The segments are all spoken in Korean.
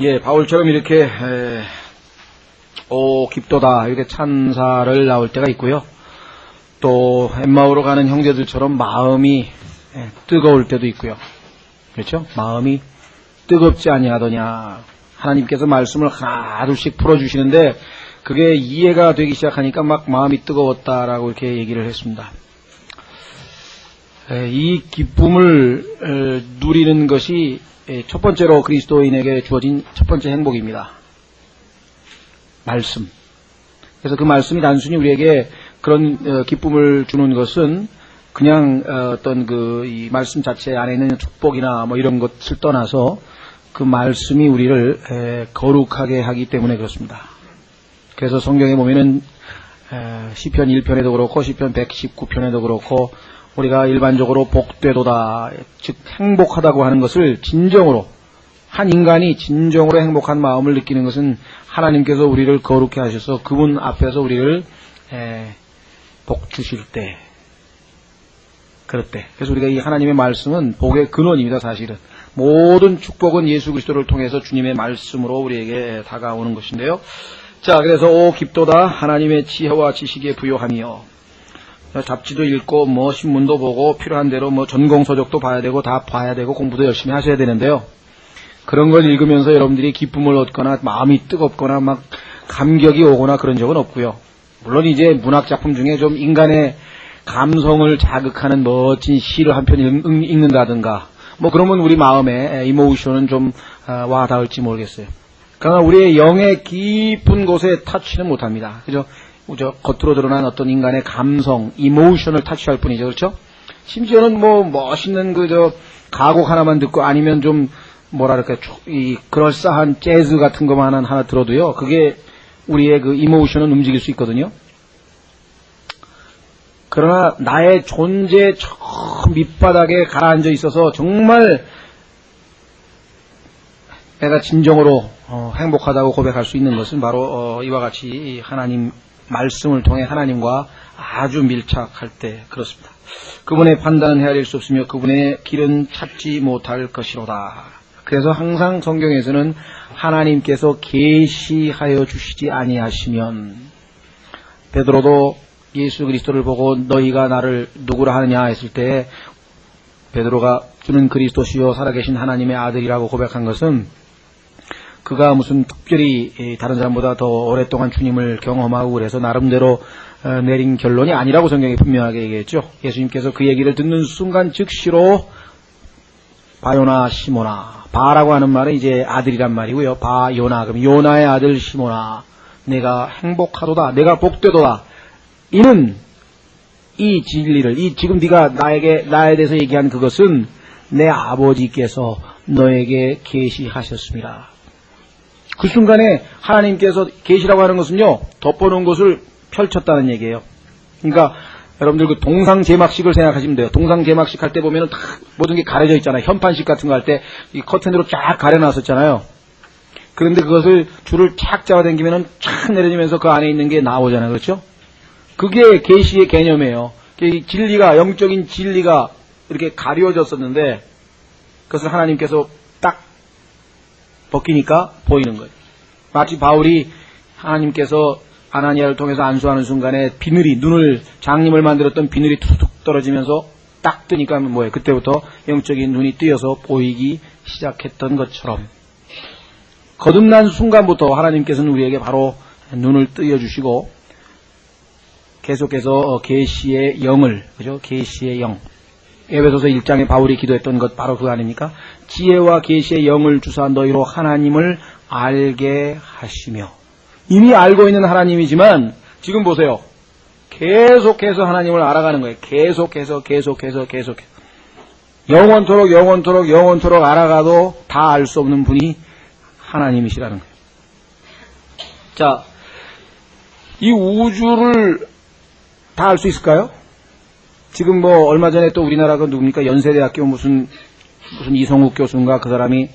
예, 바울처럼 이렇게 오 깊도다 이렇게 찬사를 나올 때가 있고요. 또 엠마오로 가는 형제들처럼 마음이 뜨거울 때도 있고요. 그렇죠? 마음이 뜨겁지 아니하더냐. 하나님께서 말씀을 하나둘씩 풀어주시는데 그게 이해가 되기 시작하니까 막 마음이 뜨거웠다라고 이렇게 얘기를 했습니다. 이 기쁨을 누리는 것이 첫 번째로 그리스도인에게 주어진 첫 번째 행복입니다. 말씀. 그래서 그 말씀이 단순히 우리에게 그런 기쁨을 주는 것은 그냥 어떤 이 말씀 자체 안에 있는 축복이나 뭐 이런 것을 떠나서 그 말씀이 우리를 거룩하게 하기 때문에 그렇습니다. 그래서 성경에 보면은 시편 1편에도 그렇고 시편 119편에도 그렇고 우리가 일반적으로 복되도다, 즉 행복하다고 하는 것을 진정으로, 한 인간이 진정으로 행복한 마음을 느끼는 것은 하나님께서 우리를 거룩해 하셔서 그분 앞에서 우리를 복 주실 때, 그럴 때. 그래서 우리가 이 하나님의 말씀은 복의 근원입니다. 사실은 모든 축복은 예수 그리스도를 통해서 주님의 말씀으로 우리에게 다가오는 것인데요. 자, 그래서 오 깊도다 하나님의 지혜와 지식에 부요하며, 잡지도 읽고 뭐 신문도 보고 필요한 대로 뭐 전공서적도 봐야 되고 다 봐야 되고 공부도 열심히 하셔야 되는데요. 그런 걸 읽으면서 여러분들이 기쁨을 얻거나 마음이 뜨겁거나 막 감격이 오거나 그런 적은 없고요. 물론 이제 문학 작품 중에 좀 인간의 감성을 자극하는 멋진 시를 한 편 읽는다든가 뭐 그러면 우리 마음에 이모션은 좀 와 닿을지 모르겠어요. 그러나 우리의 영의 깊은 곳에 터치는 못합니다. 그죠? 겉으로 드러난 어떤 인간의 감성, 이모션을 터치할 뿐이죠. 그렇죠? 심지어는 뭐 멋있는 가곡 하나만 듣고 아니면 좀 뭐랄까 이 그럴싸한 재즈 같은 것만 하나 들어도요. 그게 우리의 그 이모션은 움직일 수 있거든요. 그러나 나의 존재 저 밑바닥에 가라앉아 있어서 정말 내가 진정으로 행복하다고 고백할 수 있는 것은 바로 이와 같이 하나님 말씀을 통해 하나님과 아주 밀착할 때 그렇습니다. 그분의 판단은 헤아릴 수 없으며 그분의 길은 찾지 못할 것이로다. 그래서 항상 성경에서는 하나님께서 계시하여 주시지 아니하시면, 베드로도 예수 그리스도를 보고 너희가 나를 누구라 하느냐 했을 때 베드로가 주는 그리스도시요 살아계신 하나님의 아들이라고 고백한 것은 그가 무슨 특별히 다른 사람보다 더 오랫동안 주님을 경험하고 그래서 나름대로 내린 결론이 아니라고 성경이 분명하게 얘기했죠. 예수님께서 그 얘기를 듣는 순간 즉시로 바요나 시모나, 바라고 하는 말은 이제 아들이란 말이고요. 바요나, 그럼 요나의 아들 시모나, 내가 행복하도다, 내가 복되도다. 이는 이 진리를, 지금 네가 나에 대해서 얘기한 그것은 내 아버지께서 너에게 계시하셨습니다. 그 순간에 하나님께서 계시라고 하는 것은요, 덮어놓은 것을 펼쳤다는 얘기예요. 그러니까 여러분들 그 동상제막식을 생각하시면 돼요. 동상제막식 할 때 보면은 다 모든 게 가려져 있잖아요. 현판식 같은 거 할 때 이 커튼으로 쫙 가려놨었잖아요. 그런데 그것을 줄을 쫙 잡아당기면은 쫙 내려지면서 그 안에 있는 게 나오잖아요. 그렇죠? 그게 계시의 개념이에요. 진리가, 영적인 진리가 이렇게 가려졌었는데 그것을 하나님께서 딱 벗기니까 보이는 거예요. 마치 바울이 하나님께서 아나니아를 통해서 안수하는 순간에 장님을 만들었던 비늘이 툭툭 떨어지면서 딱 뜨니까 뭐예요? 그때부터 영적인 눈이 뜨여서 보이기 시작했던 것처럼 거듭난 순간부터 하나님께서는 우리에게 바로 눈을 뜨여주시고 계속해서 계시의 영을, 그죠? 계시의 영. 에베소서 1장에 바울이 기도했던 것 바로 그거 아닙니까? 지혜와 계시의 영을 주사 너희로 하나님을 알게 하시며. 이미 알고 있는 하나님이지만 지금 보세요. 계속해서 하나님을 알아가는 거예요. 계속해서. 영원토록 알아가도 다 알 수 없는 분이 하나님이시라는 거예요. 자, 이 우주를 다 알 수 있을까요? 지금 뭐 얼마 전에 또 우리나라 그 누굽니까? 연세대학교 무슨 이성욱 교수인가 그 사람이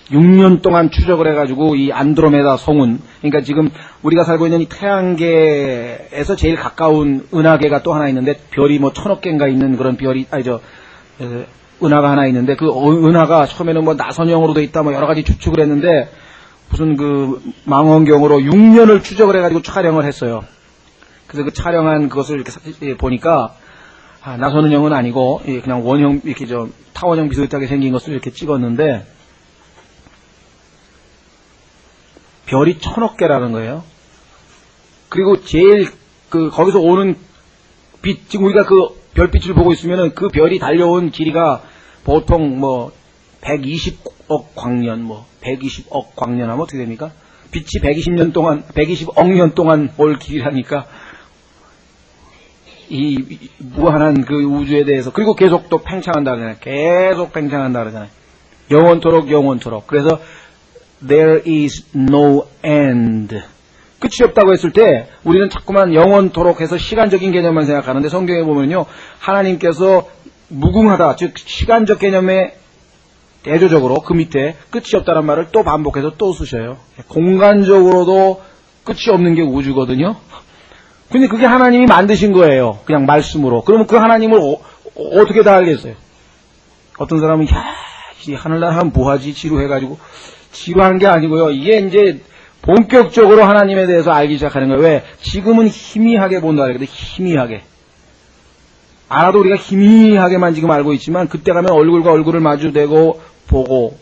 6년 동안 추적을 해가지고 이 안드로메다 성운, 그러니까 지금 우리가 살고 있는 이 태양계에서 제일 가까운 은하계가 또 하나 있는데 별이 뭐 1000억 개인가 있는 그런 별이 은하가 하나 있는데 그 은하가 처음에는 뭐 나선형으로 돼 있다 뭐 여러 가지 추측을 했는데 무슨 그 망원경으로 6년을 추적을 해가지고 촬영을 했어요. 그래서 그 촬영한 그것을 이렇게 보니까 나선형은 아니고 그냥 원형 이렇게 타원형 비슷하게 생긴 것을 이렇게 찍었는데 별이 1000억 개라는 거예요. 그리고 제일 거기서 오는 빛, 지금 우리가 그 별빛을 보고 있으면은 그 별이 달려온 길이가 보통 뭐 120억 광년, 120억 광년 하면 어떻게 됩니까? 빛이 120억 년 동안 올 길이라니까 이 무한한 그 우주에 대해서 그리고 계속 또 팽창한다 그러잖아요. 계속 팽창한다 그러잖아요. 영원토록. 그래서 there is no end. 끝이 없다고 했을 때 우리는 자꾸만 영원토록 해서 시간적인 개념만 생각하는데 성경에 보면요. 하나님께서 무궁하다, 즉 시간적 개념에 대조적으로 그 밑에 끝이 없다는 말을 또 반복해서 또 쓰셔요. 공간적으로도 끝이 없는 게 우주거든요. 근데 그게 하나님이 만드신 거예요. 그냥 말씀으로. 그러면 그 하나님을 어떻게 다 알겠어요? 어떤 사람은 이 하늘나라 하면 뭐하지? 지루해가지고. 지루한 게 아니고요. 이게 이제 본격적으로 하나님에 대해서 알기 시작하는 거예요. 왜? 지금은 희미하게 본다 그러거든요. 희미하게. 알아도 우리가 희미하게만 지금 알고 있지만 그때 가면 얼굴과 얼굴을 마주대고 보고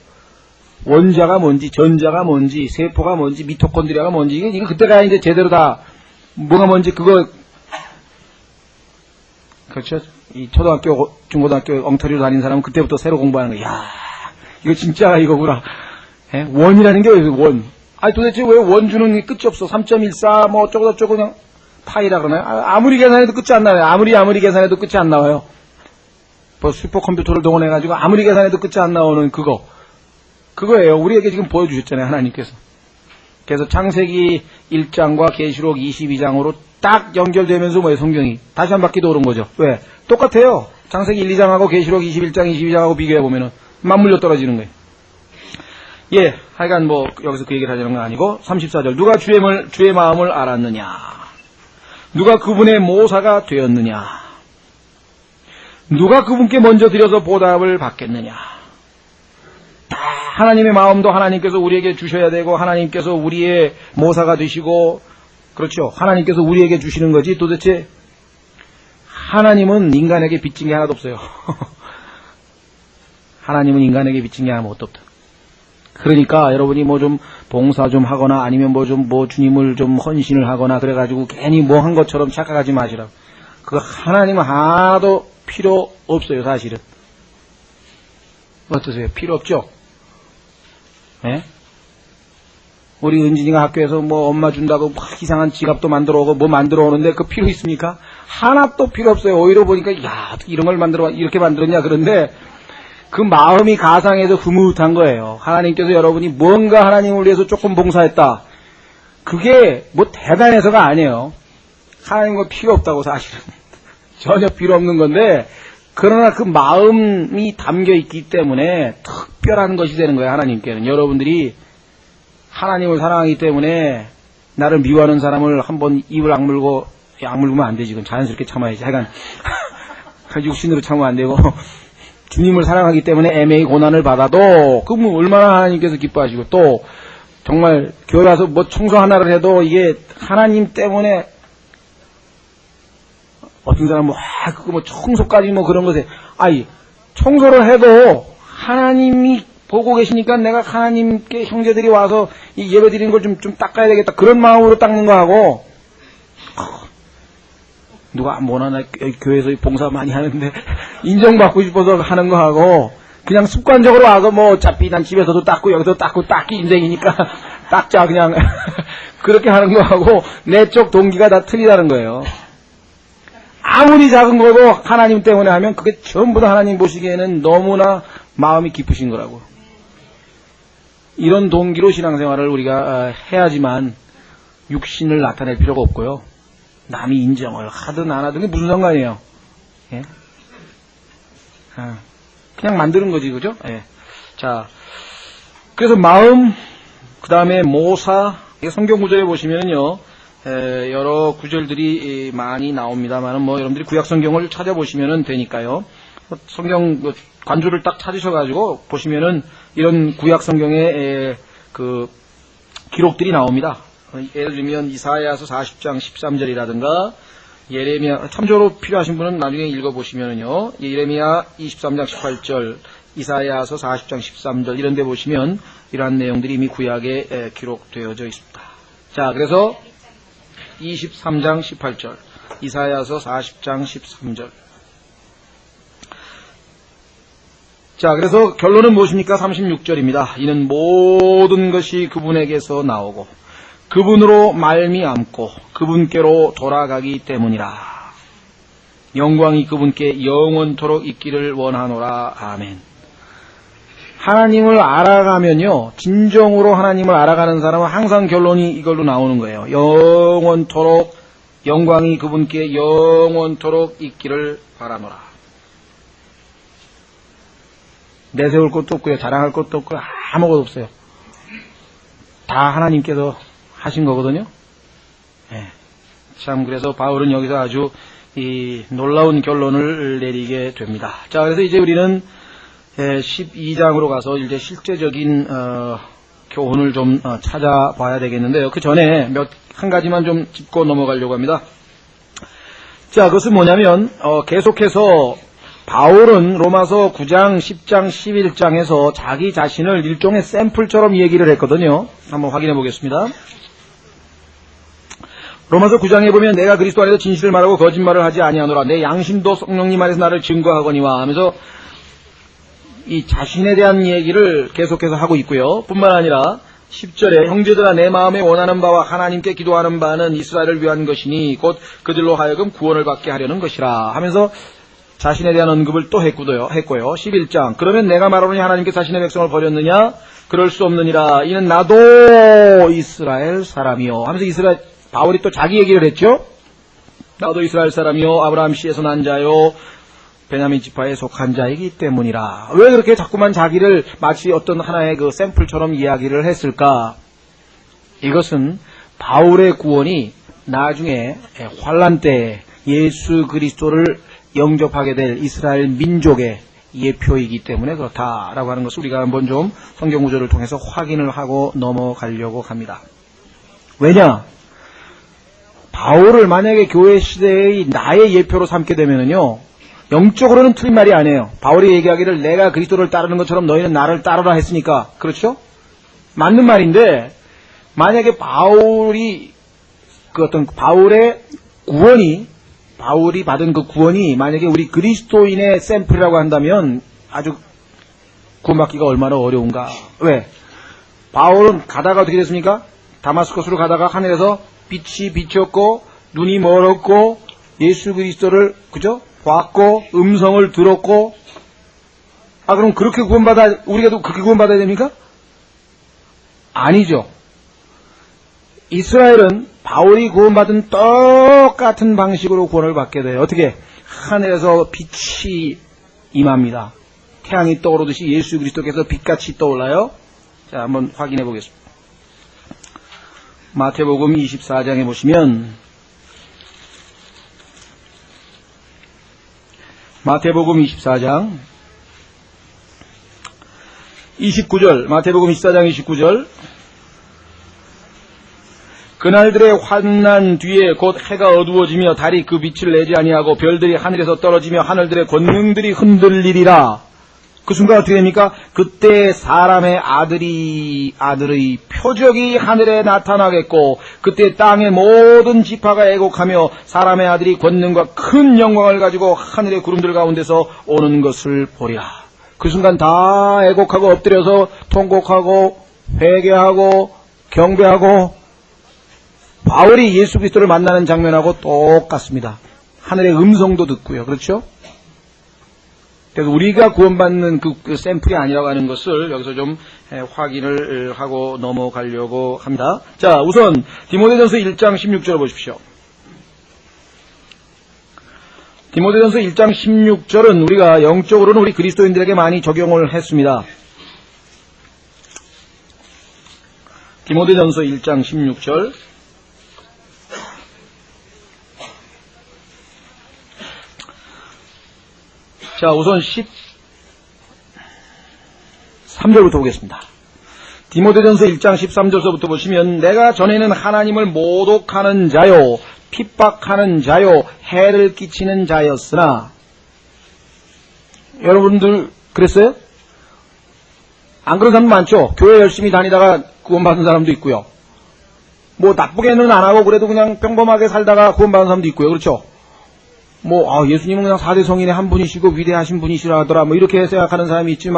원자가 뭔지 전자가 뭔지 세포가 뭔지 미토콘드리아가 뭔지 이게 그때 가야 이제 제대로 다 뭐가 뭔지 그거 그렇죠. 이 초등학교 중고등학교 엉터리로 다니는 사람은 그때부터 새로 공부하는 거야. 야 이거 진짜 이거구나. 예? 원이라는 게 왜 원? 아니 도대체 왜 원주는 끝이 없어? 3.14 뭐 어쩌고 저쩌고 그냥 파이라 그러나요? 아무리 계산해도 끝이 안 나와요. 아무리 계산해도 끝이 안 나와요. 뭐 슈퍼컴퓨터를 동원해가지고 아무리 계산해도 끝이 안 나오는 그거예요. 우리에게 지금 보여주셨잖아요. 하나님께서. 그래서 창세기 1장과 계시록 22장으로 딱 연결되면서 뭐예요? 성경이. 다시 한 바퀴 도는 거죠. 왜? 똑같아요. 창세기 1, 2장하고 계시록 21장, 22장하고 비교해보면은 맞물려 떨어지는 거예요. 예, 하여간 뭐 여기서 그 얘기를 하자는 건 아니고 34절 누가 주의 마음을 알았느냐? 누가 그분의 모사가 되었느냐? 누가 그분께 먼저 드려서 보답을 받겠느냐? 다 하나님의 마음도 하나님께서 우리에게 주셔야 되고 하나님께서 우리의 모사가 되시고 그렇죠. 하나님께서 우리에게 주시는 거지 도대체 하나님은 인간에게 빚진 게 하나도 없어요. 하나님은 인간에게 빚진 게 아무것도 없다. 그러니까 여러분이 뭐 좀 봉사 좀 하거나 아니면 뭐 주님을 좀 헌신을 하거나 그래가지고 괜히 뭐 한 것처럼 착각하지 마시라고. 그거 하나님은 하나도 필요 없어요, 사실은. 어떠세요? 필요 없죠? 예? 우리 은진이가 학교에서 뭐 엄마 준다고 막 이상한 지갑도 만들어 오고 뭐 만들어 오는데 그 필요 있습니까? 하나도 필요 없어요. 오히려 보니까 야, 어떻게 이런 걸 이렇게 만들었냐 그런데 그 마음이 가상해서 흐뭇한 거예요. 하나님께서 여러분이 뭔가 하나님을 위해서 조금 봉사했다. 그게 뭐 대단해서가 아니에요. 하나님과 필요 없다고 사실은. 전혀 필요 없는 건데 그러나 그 마음이 담겨 있기 때문에 특별한 것이 되는 거예요. 하나님께는. 여러분들이 하나님을 사랑하기 때문에 나를 미워하는 사람을 한번 입을 악물면 안 되지. 그건 자연스럽게 참아야지. 하여간 육신으로 참으면 안 되고 주님을 사랑하기 때문에 애매히 고난을 받아도 그럼 얼마나 하나님께서 기뻐하시고 또 정말 교회 와서 뭐 청소 하나를 해도 이게 하나님 때문에 어떤 사람은 그거 뭐 청소까지 뭐 그런 것에 청소를 해도 하나님이 보고 계시니까 내가 하나님께 형제들이 와서 이 예배 드리는 걸 좀 닦아야 되겠다 그런 마음으로 닦는 거하고 누가 뭐나 나 교회에서 봉사 많이 하는데 인정받고 싶어서 하는 거하고 그냥 습관적으로 와서 뭐 어차피 난 집에서도 닦고 여기서 닦고 닦기 인생이니까 닦자 그냥 그렇게 하는 거하고 내적 동기가 다 틀리다는 거예요. 아무리 작은 거도 하나님 때문에 하면 그게 전부 다 하나님 보시기에는 너무나 마음이 깊으신 거라고. 이런 동기로 신앙생활을 우리가 해야지만 육신을 나타낼 필요가 없고요. 남이 인정을 하든 안 하든 무슨 상관이에요. 예? 그냥 만드는 거지, 그죠? 예. 자, 그래서 마음, 그 다음에 모사, 성경 구절에 보시면요, 여러 구절들이 많이 나옵니다만, 뭐, 여러분들이 구약 성경을 찾아보시면 되니까요. 성경 관주를 딱 찾으셔가지고 보시면은 이런 구약 성경의 그 기록들이 나옵니다. 예를 들면 이사야서 40장 13절이라든가 예레미야, 참조로 필요하신 분은 나중에 읽어보시면은요, 예레미야 23장 18절, 이사야서 40장 13절 이런 데 보시면 이러한 내용들이 이미 구약에 기록되어져 있습니다. 자, 그래서 23장 18절, 이사야서 40장 13절. 자, 그래서 결론은 무엇입니까? 36절입니다. 이는 모든 것이 그분에게서 나오고 그분으로 말미암고 그분께로 돌아가기 때문이라. 영광이 그분께 영원토록 있기를 원하노라. 아멘. 하나님을 알아가면요, 진정으로 하나님을 알아가는 사람은 항상 결론이 이걸로 나오는 거예요. 영원토록, 영광이 그분께 영원토록 있기를 바라노라. 내세울 것도 없고요, 자랑할 것도 없고 아무것도 없어요. 다 하나님께서 하신 거거든요. 네. 참, 그래서 바울은 여기서 아주 놀라운 결론을 내리게 됩니다. 자, 그래서 이제 우리는 12장으로 가서 이제 실제적인 교훈을 좀 찾아봐야 되겠는데요. 그 전에 한 가지만 좀 짚고 넘어가려고 합니다. 자, 그것은 뭐냐면 계속해서 바울은 로마서 9장, 10장, 11장에서 자기 자신을 일종의 샘플처럼 얘기를 했거든요. 한번 확인해 보겠습니다. 로마서 9장에 보면 내가 그리스도 안에서 진실을 말하고 거짓말을 하지 아니하노라. 내 양심도 성령님 안에서 나를 증거하거니와 하면서 이 자신에 대한 얘기를 계속해서 하고 있고요. 뿐만 아니라 10절에 형제들아 내 마음에 원하는 바와 하나님께 기도하는 바는 이스라엘을 위한 것이니 곧 그들로 하여금 구원을 받게 하려는 것이라 하면서 자신에 대한 언급을 또 했고요. 11장 그러면 내가 말하노니 하나님께 자신의 백성을 버렸느냐? 그럴 수 없느니라. 이는 나도 이스라엘 사람이요 하면서 바울이 또 자기 얘기를 했죠. 나도 이스라엘 사람이요 아브라함 씨에서 난 자요 베냐민 지파에 속한 자이기 때문이라. 왜 그렇게 자꾸만 자기를 마치 어떤 하나의 그 샘플처럼 이야기를 했을까? 이것은 바울의 구원이 나중에 환란 때 예수 그리스도를 영접하게 될 이스라엘 민족의 예표이기 때문에 그렇다라고 하는 것을 우리가 한번 좀 성경 구절을 통해서 확인을 하고 넘어가려고 합니다. 왜냐? 바울을 만약에 교회 시대의 나의 예표로 삼게 되면은요, 영적으로는 틀린 말이 아니에요. 바울이 얘기하기를 내가 그리스도를 따르는 것처럼 너희는 나를 따르라 했으니까. 그렇죠? 맞는 말인데, 만약에 바울의 구원이, 바울이 받은 그 구원이 만약에 우리 그리스도인의 샘플이라고 한다면 아주 구원받기가 얼마나 어려운가. 왜? 바울은 가다가 어떻게 됐습니까? 다마스커스로 가다가 하늘에서 빛이 비쳤고 눈이 멀었고 예수 그리스도를 그죠? 봤고 음성을 들었고 그럼 그렇게 우리가 그렇게 구원받아야 됩니까? 아니죠. 이스라엘은 바울이 구원받은 똑같은 방식으로 구원을 받게 돼요. 어떻게? 하늘에서 빛이 임합니다. 태양이 떠오르듯이 예수 그리스도께서 빛같이 떠올라요. 자, 한번 확인해 보겠습니다. 마태복음 24장에 보시면 마태복음 24장 29절 마태복음 24장 29절 그날들의 환난 뒤에 곧 해가 어두워지며 달이 그 빛을 내지 아니하고 별들이 하늘에서 떨어지며 하늘들의 권능들이 흔들리리라. 그 순간 어떻게 됩니까? 그때 사람의 아들의 표적이 하늘에 나타나겠고 그때 땅의 모든 지파가 애곡하며 사람의 아들이 권능과 큰 영광을 가지고 하늘의 구름들 가운데서 오는 것을 보리라. 그 순간 다 애곡하고 엎드려서 통곡하고 회개하고 경배하고 바울이 예수 그리스도를 만나는 장면하고 똑같습니다. 하늘의 음성도 듣고요. 그렇죠? 그래서 우리가 구원받는 그 샘플이 아니라고 하는 것을 여기서 좀 확인을 하고 넘어가려고 합니다. 자, 우선 디모데전서 1장 16절 보십시오. 디모데전서 1장 16절은 우리가 영적으로는 우리 그리스도인들에게 많이 적용을 했습니다. 디모데전서 1장 16절 자, 우선 13절부터 보겠습니다. 디모데전서 1장 13절서부터 보시면 내가 전에는 하나님을 모독하는 자요 핍박하는 자요 해를 끼치는 자였으나 여러분들 그랬어요? 안 그런 사람 많죠? 교회 열심히 다니다가 구원받은 사람도 있고요. 뭐 나쁘게는 안 하고 그래도 그냥 평범하게 살다가 구원받은 사람도 있고요. 그렇죠? 예수님은 그냥 4대 성인의 한 분이시고 위대하신 분이시라 하더라. 이렇게 생각하는 사람이 있지,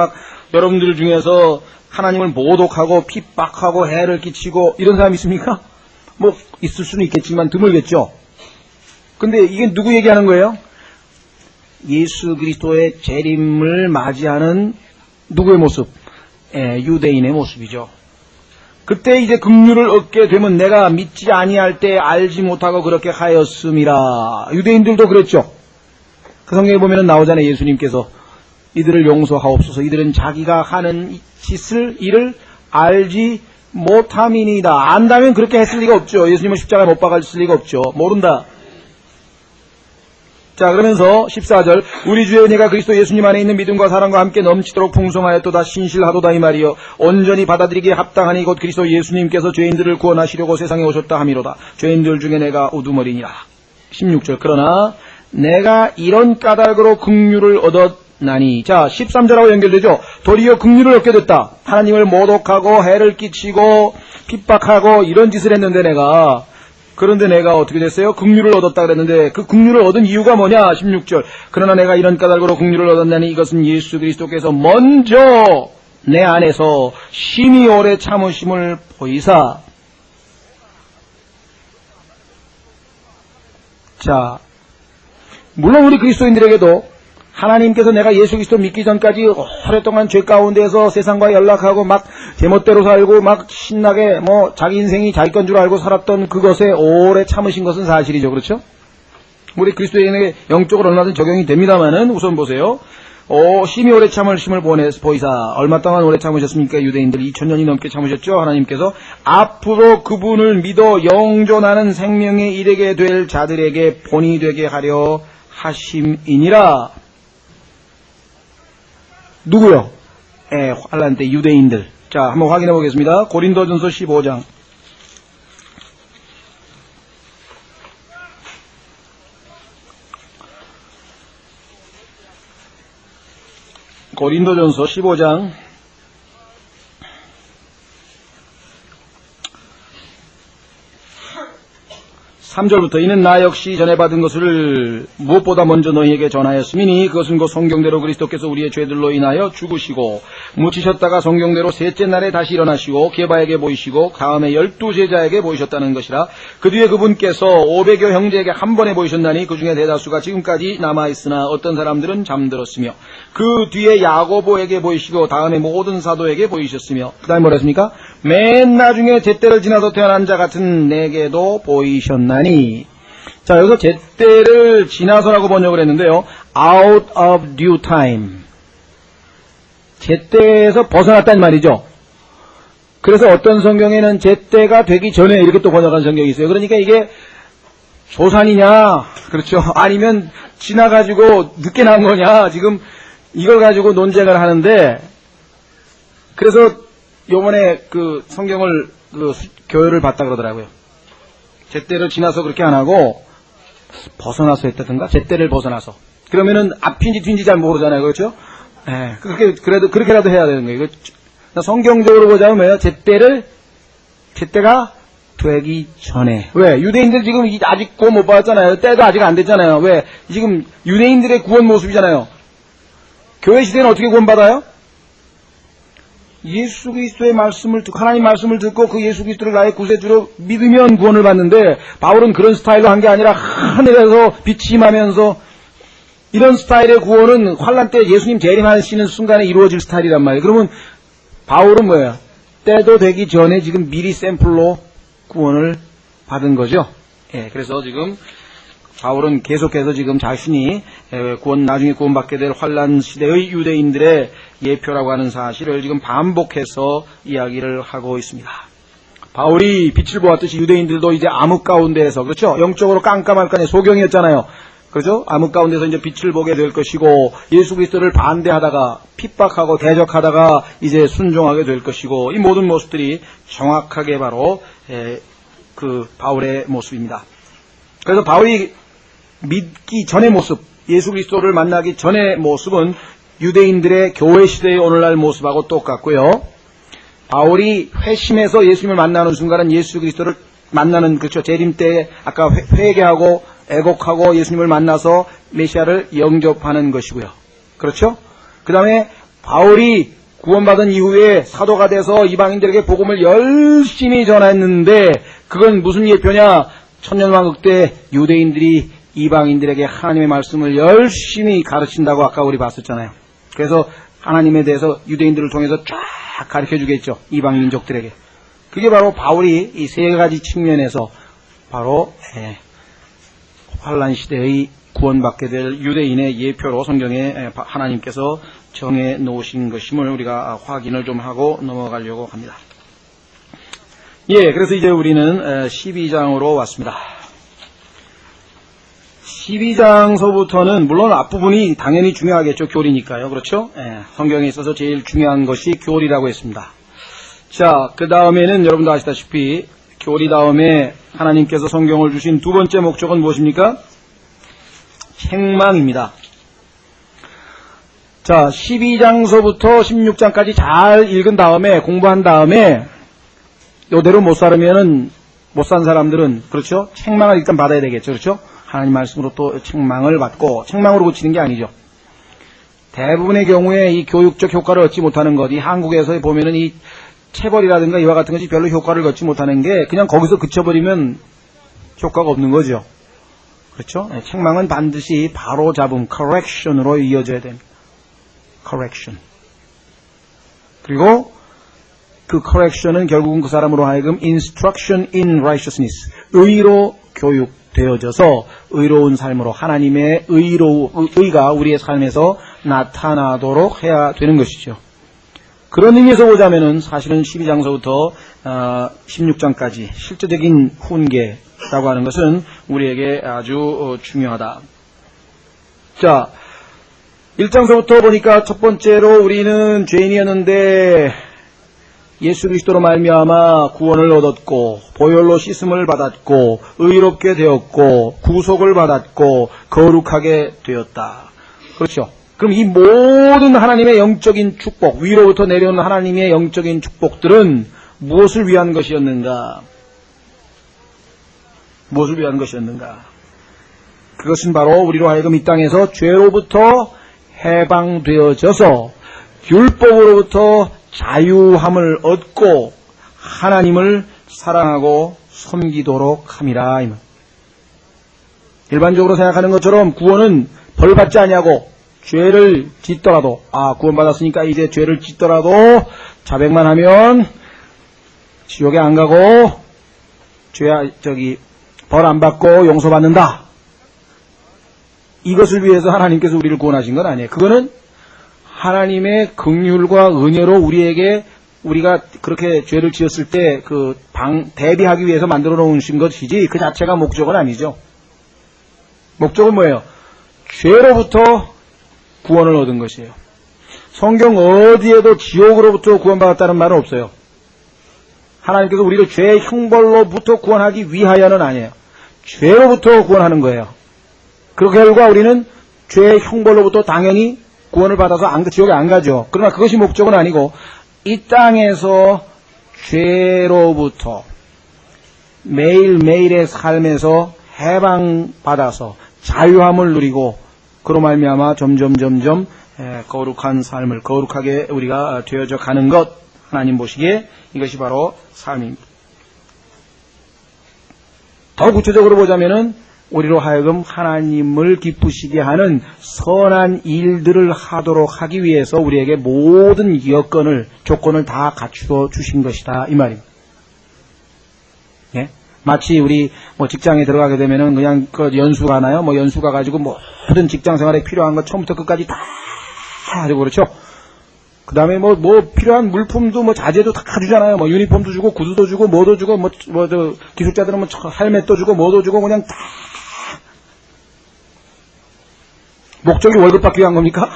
여러분들 중에서 하나님을 모독하고 핍박하고 해를 끼치고 이런 사람이 있습니까? 있을 수는 있겠지만 드물겠죠. 근데 이게 누구 얘기하는 거예요? 예수 그리스도의 재림을 맞이하는 누구의 모습? 유대인의 모습이죠. 그때 이제 긍휼을 얻게 되면 내가 믿지 아니할 때 알지 못하고 그렇게 하였음이라. 유대인들도 그랬죠. 그 성경에 보면 나오잖아요. 예수님께서 이들을 용서하옵소서. 이들은 자기가 하는 일을 알지 못함이니이다. 안다면 그렇게 했을 리가 없죠. 예수님은 십자가에 못 박았을 리가 없죠. 모른다. 자, 그러면서 14절 우리 주의 은혜가 그리스도 예수님 안에 있는 믿음과 사랑과 함께 넘치도록 풍성하였도다 신실하도다 이 말이요 온전히 받아들이기에 합당하니 곧 그리스도 예수님께서 죄인들을 구원하시려고 세상에 오셨다 함이로다. 죄인들 중에 내가 우두머리니라. 16절 그러나 내가 이런 까닭으로 긍휼을 얻었나니. 자, 13절하고 연결되죠. 도리어 긍휼을 얻게 됐다. 하나님을 모독하고 해를 끼치고 핍박하고 이런 짓을 했는데 그런데 내가 어떻게 됐어요? 긍휼을 얻었다 그랬는데 그 긍휼을 얻은 이유가 뭐냐? 16절 그러나 내가 이런 까닭으로 긍휼을 얻었나니 이것은 예수 그리스도께서 먼저 내 안에서 심히 오래 참으심을 보이사. 자, 물론 우리 그리스도인들에게도 하나님께서 내가 예수 그리스도 믿기 전까지 오랫동안 죄 가운데서 세상과 연락하고 제멋대로 살고 신나게 자기 인생이 자기 건 줄 알고 살았던 그것에 오래 참으신 것은 사실이죠. 그렇죠? 우리 그리스도인에게 영적으로 얼마든 적용이 됩니다만은 우선 보세요. 심히 오래 참으심을 보이사. 얼마 동안 오래 참으셨습니까? 유대인들 2000년이 넘게 참으셨죠. 하나님께서 앞으로 그분을 믿어 영존하는 생명에 이르게 될 자들에게 본이 되게 하려 하심이니라. 누구요? 환란 때 유대인들. 자, 한번 확인해 보겠습니다. 고린도전서 15장. 고린도전서 15장 3절부터 이는 나 역시 전에 받은 것을 무엇보다 먼저 너희에게 전하였으니 그것은 곧 성경대로 그리스도께서 우리의 죄들로 인하여 죽으시고 묻히셨다가 성경대로 셋째 날에 다시 일어나시고 게바에게 보이시고 다음에 12제자에게 보이셨다는 것이라. 그 뒤에 그분께서 500여 형제에게 한 번에 보이셨나니 그 중에 대다수가 지금까지 남아있으나 어떤 사람들은 잠들었으며 그 뒤에 야고보에게 보이시고 다음에 모든 사도에게 보이셨으며 그 다음에 뭐라 했습니까? 맨 나중에 제때를 지나서 태어난 자 같은 내게도 보이셨나니. 자, 여기서 제때를 지나서라고 번역을 했는데요. out of due time. 제때에서 벗어났다는 말이죠. 그래서 어떤 성경에는 제때가 되기 전에 이렇게 또 번역한 성경이 있어요. 그러니까 이게 조산이냐, 그렇죠. 아니면 지나가지고 늦게 나온 거냐, 지금 이걸 가지고 논쟁을 하는데, 그래서 요번에 그 성경을 교열을 받다 그러더라고요. 제때를 지나서 그렇게 안 하고 벗어나서 했다든가 제때를 벗어나서. 그러면은 앞인지 뒤인지 잘 모르잖아요. 그렇죠? 그렇게라도 해야 되는 거예요. 성경적으로 보자면 뭐예요? 제때가 되기 전에. 왜? 유대인들 지금 아직 구원 못 받았잖아요. 때도 아직 안 됐잖아요. 왜? 지금 유대인들의 구원 모습이잖아요. 교회 시대는 어떻게 구원 받아요? 예수 그리스도의 말씀을 듣고 하나님 말씀을 듣고 그 예수 그리스도를 나의 구세주로 믿으면 구원을 받는데, 바울은 그런 스타일로 한 게 아니라 하늘에서 빛이 임하면서 이런 스타일의 구원은 환란 때 예수님 재림하시는 순간에 이루어질 스타일이란 말이에요. 그러면 바울은 뭐예요? 때도 되기 전에 지금 미리 샘플로 구원을 받은 거죠. 그래서 지금 바울은 계속해서 지금 자신이 나중에 구원받게 될 환란 시대의 유대인들의 예표라고 하는 사실을 지금 반복해서 이야기를 하고 있습니다. 바울이 빛을 보았듯이 유대인들도 이제 암흑 가운데에서, 그렇죠? 영적으로 깜깜할 거 아니에요. 소경이었잖아요. 그렇죠? 암흑 가운데서 이제 빛을 보게 될 것이고, 예수 그리스도를 반대하다가, 핍박하고 대적하다가 이제 순종하게 될 것이고, 이 모든 모습들이 정확하게 바로, 그 바울의 모습입니다. 그래서 바울이 믿기 전의 모습, 예수 그리스도를 만나기 전의 모습은 유대인들의 교회 시대의 오늘날 모습하고 똑같고요. 바울이 회심해서 예수님을 만나는 순간은 예수 그리스도를 만나는, 그렇죠, 재림 때 아까 회개하고 애곡하고 예수님을 만나서 메시아를 영접하는 것이고요. 그렇죠? 그 다음에 바울이 구원받은 이후에 사도가 돼서 이방인들에게 복음을 열심히 전했는데, 그건 무슨 예표냐? 천년왕국 때 유대인들이 이방인들에게 하나님의 말씀을 열심히 가르친다고 아까 우리 봤었잖아요. 그래서 하나님에 대해서 유대인들을 통해서 쫙 가르쳐 주겠죠, 이방 민족들에게. 그게 바로 바울이 이 세 가지 측면에서 바로 환란 시대의 구원받게 될 유대인의 예표로 성경에 하나님께서 정해 놓으신 것임을 우리가 확인을 좀 하고 넘어가려고 합니다. 그래서 이제 우리는 12장으로 왔습니다. 12장서부터는 물론 앞부분이 당연히 중요하겠죠. 교리니까요. 그렇죠? 성경에 있어서 제일 중요한 것이 교리라고 했습니다. 자, 그 다음에는 여러분도 아시다시피 교리 다음에 하나님께서 성경을 주신 두 번째 목적은 무엇입니까? 책망입니다. 자, 12장서부터 16장까지 잘 읽은 다음에, 공부한 다음에 이대로 못 살으면은, 못 산 사람들은, 그렇죠? 책망을 일단 받아야 되겠죠. 그렇죠? 하나님 말씀으로 또 책망을 받고, 책망으로 고치는 게 아니죠. 대부분의 경우에 이 교육적 효과를 얻지 못하는 것, 이 한국에서 보면은 이 체벌이라든가 이와 같은 것이 별로 효과를 얻지 못하는 게 그냥 거기서 그쳐버리면 효과가 없는 거죠. 그렇죠? 책망은 반드시 바로 잡음, correction으로 이어져야 됩니다. correction. 그리고 그 correction은 결국은 그 사람으로 하여금 instruction in righteousness, 의로 교육되어져서 의로운 삶으로 하나님의 의가 우리의 삶에서 나타나도록 해야 되는 것이죠. 그런 의미에서 보자면은 사실은 12장서부터 16장까지 실제적인 훈계라고 하는 것은 우리에게 아주 중요하다. 자, 1장서부터 보니까 첫 번째로 우리는 죄인이었는데 예수 그리스도로 말미암아 구원을 얻었고 보혈로 씻음을 받았고 의롭게 되었고 구속을 받았고 거룩하게 되었다. 그렇죠? 그럼 이 모든 하나님의 영적인 축복, 위로부터 내려오는 하나님의 영적인 축복들은 무엇을 위한 것이었는가? 무엇을 위한 것이었는가? 그것은 바로 우리로 하여금 이 땅에서 죄로부터 해방되어져서 율법으로부터 자유함을 얻고 하나님을 사랑하고 섬기도록 함이라. 일반적으로 생각하는 것처럼 구원은 벌받지 아니하고 죄를 짓더라도, 구원받았으니까 이제 죄를 짓더라도 자백만 하면 지옥에 안 가고 벌 안 받고 용서받는다. 이것을 위해서 하나님께서 우리를 구원하신 건 아니에요. 그거는 하나님의 긍휼과 은혜로 우리가 그렇게 죄를 지었을 때 대비하기 위해서 만들어 놓으신 것이지 그 자체가 목적은 아니죠. 목적은 뭐예요? 죄로부터 구원을 얻은 것이에요. 성경 어디에도 지옥으로부터 구원받았다는 말은 없어요. 하나님께서 우리를 죄의 형벌로부터 구원하기 위하여는 아니에요. 죄로부터 구원하는 거예요. 그 결과 우리는 죄의 형벌로부터 당연히 구원을 받아서 지옥에 안 가죠. 그러나 그것이 목적은 아니고 이 땅에서 죄로부터 매일매일의 삶에서 해방받아서 자유함을 누리고 그로 말미암아 점점 거룩한 삶을 거룩하게 우리가 되어져 가는 것, 하나님 보시기에 이것이 바로 삶입니다. 더 구체적으로 보자면은 우리로 하여금 하나님을 기쁘시게 하는 선한 일들을 하도록 하기 위해서 우리에게 모든 조건을 다 갖추어 주신 것이다, 이 말입니다. 예? 마치 우리 직장에 들어가게 되면은 그냥 연수 가나요? 연수 가가지고 모든 직장 생활에 필요한 것 처음부터 끝까지 다 하고 그렇죠? 그 다음에 필요한 물품도 자재도 다 주잖아요. 유니폼도 주고, 구두도 주고, 뭐도 주고, 기술자들은 헬멧도 주고, 뭐도 주고, 그냥 다. 목적이 월급 받기 위한 겁니까?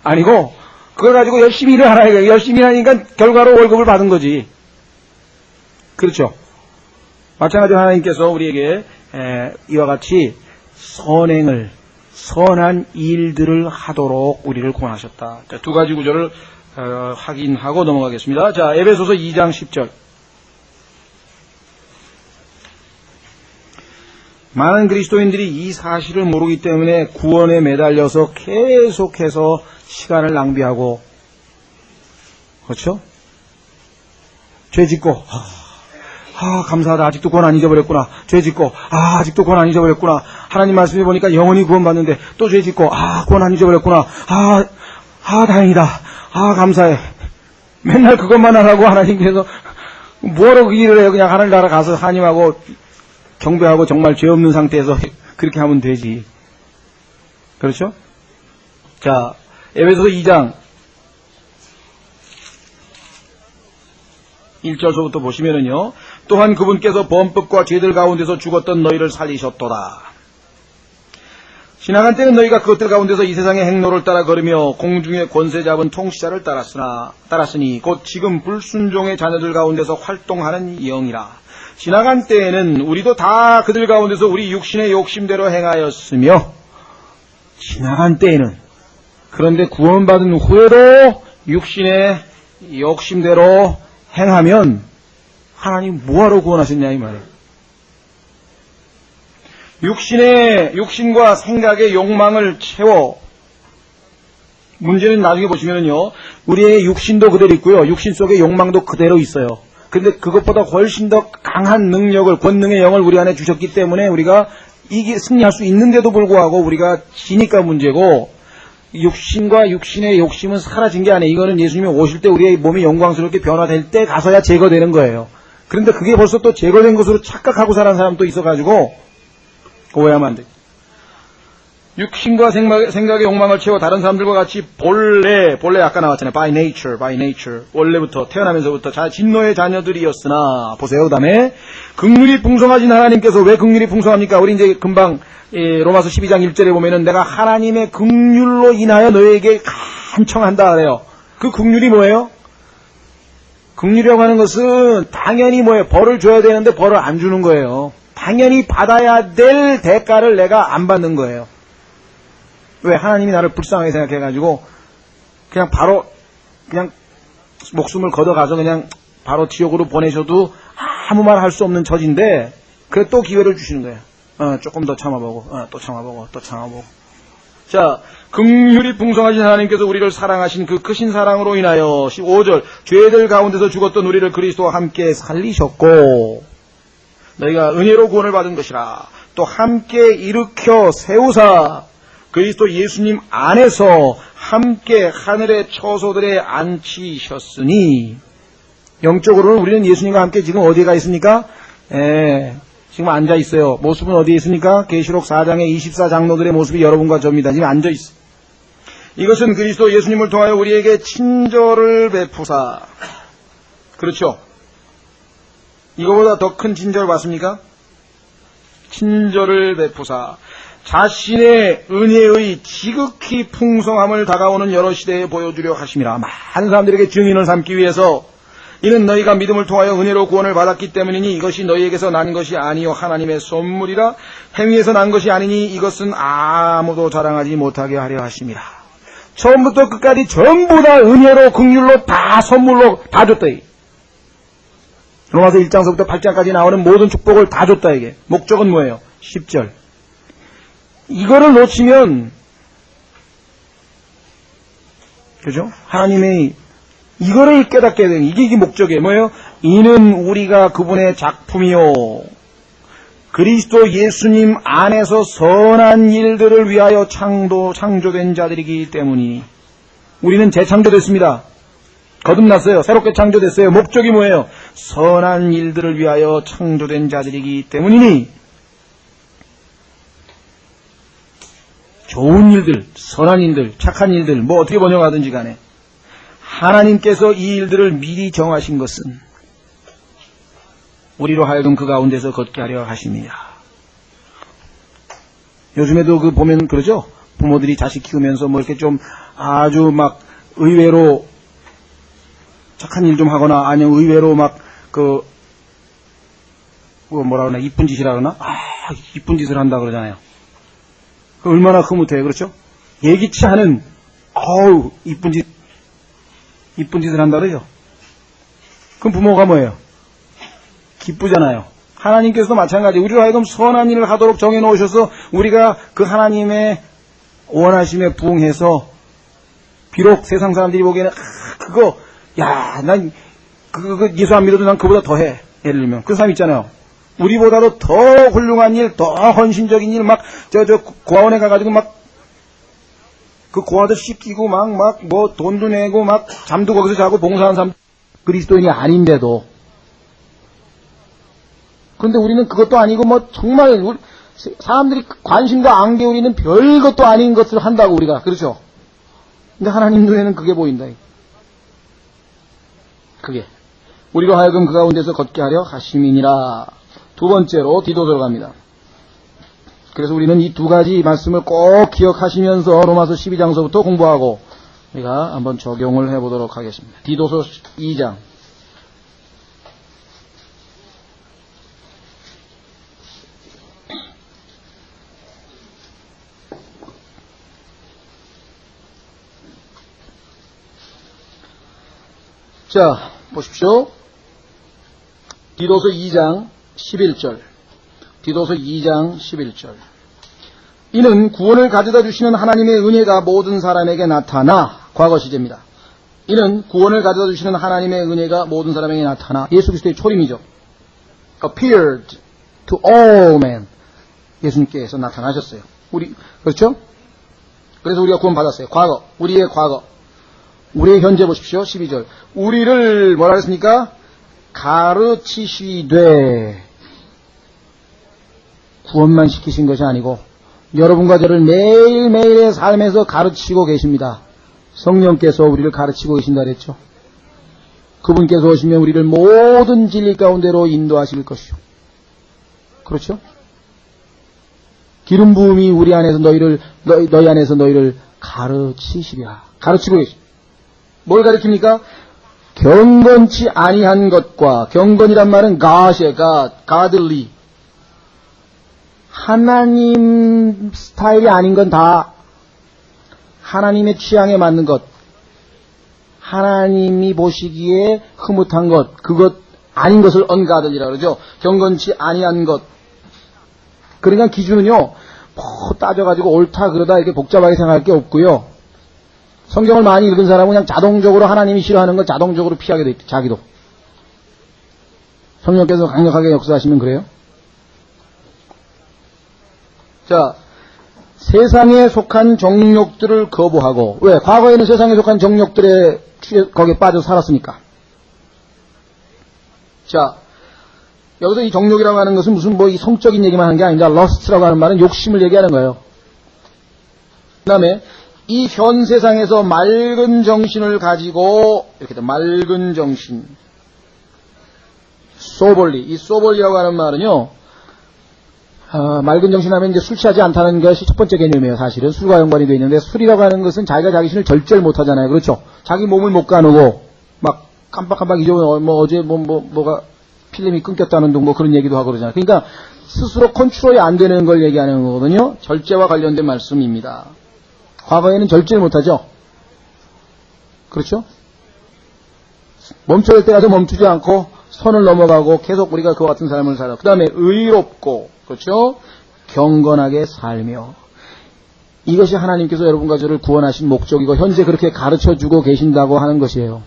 아니고 그걸 가지고 열심히 일을 하라 이거예요. 열심히 하니까 결과로 월급을 받은 거지. 그렇죠? 마찬가지로 하나님께서 우리에게 이와 같이 선한 일들을 하도록 우리를 권하셨다. 자, 두 가지 구절을 확인하고 넘어가겠습니다. 자, 에베소서 2장 10절. 많은 그리스도인들이 이 사실을 모르기 때문에 구원에 매달려서 계속해서 시간을 낭비하고, 그렇죠? 죄 짓고, 감사하다. 아직도 구원 안 잊어버렸구나. 죄 짓고, 아직도 구원 안 잊어버렸구나. 하나님 말씀해 보니까 영원히 구원받는데 또 죄 짓고, 구원 안 잊어버렸구나. 다행이다. 감사해. 맨날 그것만 하라고 하나님께서 뭐하러 그 일을 해요. 그냥 하늘나라 가서 하나님하고 경배하고 정말 죄 없는 상태에서 그렇게 하면 되지. 그렇죠? 자, 에베소서 2장 1절서부터 보시면은요. 또한 그분께서 범법과 죄들 가운데서 죽었던 너희를 살리셨도다. 지나간 때는 너희가 그것들 가운데서 이 세상의 행로를 따라 걸으며 공중의 권세 잡은 통치자를 따랐으니 곧 지금 불순종의 자녀들 가운데서 활동하는 영이라. 지나간 때에는 우리도 다 그들 가운데서 우리 육신의 욕심대로 행하였으며, 지나간 때에는, 그런데 구원받은 후에도 육신의 욕심대로 행하면 하나님 뭐하러 구원하셨냐 이 말이에요. 육신과 생각의 욕망을 채워, 문제는 나중에 보시면은요, 우리의 육신도 그대로 있고요, 육신 속의 욕망도 그대로 있어요. 근데 그것보다 훨씬 더 강한 능력을, 권능의 영을 우리 안에 주셨기 때문에 우리가 승리할 수 있는데도 불구하고 우리가 지니까 문제고, 육신과 육신의 욕심은 사라진 게 아니에요. 이거는 예수님이 오실 때 우리의 몸이 영광스럽게 변화될 때 가서야 제거되는 거예요. 그런데 그게 벌써 또 제거된 것으로 착각하고 살아는 사람도 있어가지고 오해하면 안 돼. 육신과 생각의 욕망을 채워 다른 사람들과 같이 본래 아까 나왔잖아요. by nature. 원래부터, 태어나면서부터 진노의 자녀들이었으나, 보세요. 그 다음에, 긍휼이 풍성하신 하나님께서, 왜 긍휼이 풍성합니까? 우리 이제 금방, 로마서 12장 1절에 보면은 내가 하나님의 긍휼로 인하여 너에게 간청한다 그래요. 그 긍휼이 뭐예요? 긍휼이라고 하는 것은 당연히 뭐예요? 벌을 줘야 되는데 벌을 안 주는 거예요. 당연히 받아야 될 대가를 내가 안 받는 거예요. 왜? 하나님이 나를 불쌍하게 생각해가지고 그냥 바로 그냥 목숨을 걷어가서 그냥 바로 지옥으로 보내셔도 아무 말 할 수 없는 처지인데, 그래 또 기회를 주시는 거예요. 조금 더 참아보고, 또 참아보고. 자, 긍휼이 풍성하신 하나님께서 우리를 사랑하신 그 크신 사랑으로 인하여 15절, 죄들 가운데서 죽었던 우리를 그리스도와 함께 살리셨고, 너희가 은혜로 구원을 받은 것이라. 또 함께 일으켜 세우사 그리스도 예수님 안에서 함께 하늘의 처소들에 앉히셨으니, 영적으로는 우리는 예수님과 함께 지금 어디에 가 있습니까? 지금 앉아 있어요. 모습은 어디에 있습니까? 계시록 4장의 24장로들의 모습이 여러분과 저입니다. 지금 앉아 있어요. 이것은 그리스도 예수님을 통하여 우리에게 친절을 베푸사. 그렇죠? 이거보다 더 큰 친절 봤습니까? 친절을 베푸사. 자신의 은혜의 지극히 풍성함을 다가오는 여러 시대에 보여주려 하심이라. 많은 사람들에게 증인을 삼기 위해서, 이는 너희가 믿음을 통하여 은혜로 구원을 받았기 때문이니 이것이 너희에게서 난 것이 아니요 하나님의 선물이라. 행위에서 난 것이 아니니 이것은 아무도 자랑하지 못하게 하려 하심이라. 처음부터 끝까지 전부 다 은혜로, 긍휼로, 다 선물로 다 줬다. 로마서 1장서부터 8장까지 나오는 모든 축복을 다 줬다. 이게 목적은 뭐예요? 10절. 이거를 놓치면, 그죠? 하나님의 이거를 깨닫게 되는, 이게 목적이에요. 뭐예요? 이는 우리가 그분의 작품이요 그리스도 예수님 안에서 선한 일들을 위하여 창조된 자들이기 때문이니. 우리는 재창조됐습니다. 거듭났어요. 새롭게 창조됐어요. 목적이 뭐예요? 선한 일들을 위하여 창조된 자들이기 때문이니. 좋은 일들, 선한 일들, 착한 일들, 뭐 어떻게 번역하든지 간에 하나님께서 이 일들을 미리 정하신 것은 우리로 하여금 그 가운데서 걷게 하려 하십니다. 요즘에도 보면 그러죠? 부모들이 자식 키우면서 뭐 이렇게 좀 아주 막 의외로 착한 일 좀 하거나 아니면 의외로 막 뭐라 그러나 이쁜 짓이라 그러나 이쁜 짓을 한다 그러잖아요. 그 얼마나 흐뭇해요. 그렇죠? 예기치 않은 이쁜 짓을 한다 그러죠. 그럼 부모가 뭐예요? 기쁘잖아요. 하나님께서도 마찬가지. 우리로 하여금 선한 일을 하도록 정해놓으셔서 우리가 그 하나님의 원하심에 부응해서 비록 세상 사람들이 보기에는 난 예수 안 믿어도 난 그보다 더해. 예를 들면 그 사람 있잖아요. 우리보다도 더 훌륭한 일, 더 헌신적인 일, 고아원에 가가지고 그 고아도 씻기고 뭐 돈도 내고 잠도 거기서 자고 봉사하는 사람 그리스도인이 아닌데도. 그런데 우리는 그것도 아니고 정말 사람들이 관심도 안 기울이는 별것도 아닌 것을 한다고 우리가. 그렇죠? 근데 하나님 눈에는 그게 보인다. 그게. 우리로 하여금 그 가운데서 걷게 하려 하심이니라. 두 번째로 디도서로 갑니다. 그래서 우리는 이 두 가지 말씀을 꼭 기억하시면서 로마서 12장서부터 공부하고 우리가 한번 적용을 해보도록 하겠습니다. 디도서 2장. 자, 보십시오. 디도서 2장 11절. 디도서 2장 11절. 이는 구원을 가져다 주시는 하나님의 은혜가 모든 사람에게 나타나. 과거 시제입니다. 이는 구원을 가져다 주시는 하나님의 은혜가 모든 사람에게 나타나. 예수 그리스도의 초림이죠. appeared to all men. 예수님께서 나타나셨어요. 그렇죠? 그래서 우리가 구원 받았어요. 과거. 우리의 과거. 우리의 현재 보십시오. 12절. 우리를 뭐라 그랬습니까? 가르치시되. 구원만 시키신 것이 아니고 여러분과 저를 매일매일의 삶에서 가르치고 계십니다. 성령께서 우리를 가르치고 계신다 그랬죠. 그분께서 오시면 우리를 모든 진리 가운데로 인도하실 것이요. 그렇죠? 기름 부음이 우리 안에서 너희 안에서 너희를 가르치시랴. 가르치고 계십니다. 뭘 가르칩니까? 경건치 아니한 것과, 경건이란 말은 God이에요. godly. 하나님 스타일이 아닌 건 다 하나님의 취향에 맞는 것, 하나님이 보시기에 흐뭇한 것, 그것 아닌 것을 ungodly라 그러죠. 경건치 아니한 것. 그러니까 기준은요, 따져가지고 옳다 그러다 이렇게 복잡하게 생각할 게 없고요. 성경을 많이 읽은 사람은 그냥 자동적으로 하나님이 싫어하는 걸 자동적으로 피하게 돼 있대, 자기도. 성령께서 강력하게 역사하시면 그래요. 자, 세상에 속한 정욕들을 거부하고, 왜? 과거에는 세상에 속한 정욕들에 거기에 빠져 살았으니까. 자, 여기서 이 정욕이라고 하는 것은 무슨 이 성적인 얘기만 하는 게 아닙니다. 러스트라고 하는 말은 욕심을 얘기하는 거예요. 그 다음에 이 현 세상에서 맑은 정신을 가지고 이렇게 맑은 정신, 소벌리. 이 소벌리라고 하는 말은요, 맑은 정신하면 이제 술 취하지 않다는 것이 첫 번째 개념이에요. 사실은 술과 연관이 되어 있는데, 술이라고 하는 것은 자기가 자기 신을 절제를 못하잖아요. 그렇죠? 자기 몸을 못 가누고 막 깜빡깜빡 잊어버려. 어제 뭐가 필름이 끊겼다는 둥 그런 얘기도 하고 그러잖아요. 그러니까 스스로 컨트롤이 안 되는 걸 얘기하는 거거든요. 절제와 관련된 말씀입니다. 과거에는 절제를 못하죠. 그렇죠? 멈춰야 될 때 가서 멈추지 않고 선을 넘어가고 계속 우리가 그와 같은 삶을 살아. 그 다음에 의롭고, 그렇죠? 경건하게 살며. 이것이 하나님께서 여러분과 저를 구원하신 목적이고 현재 그렇게 가르쳐주고 계신다고 하는 것이에요.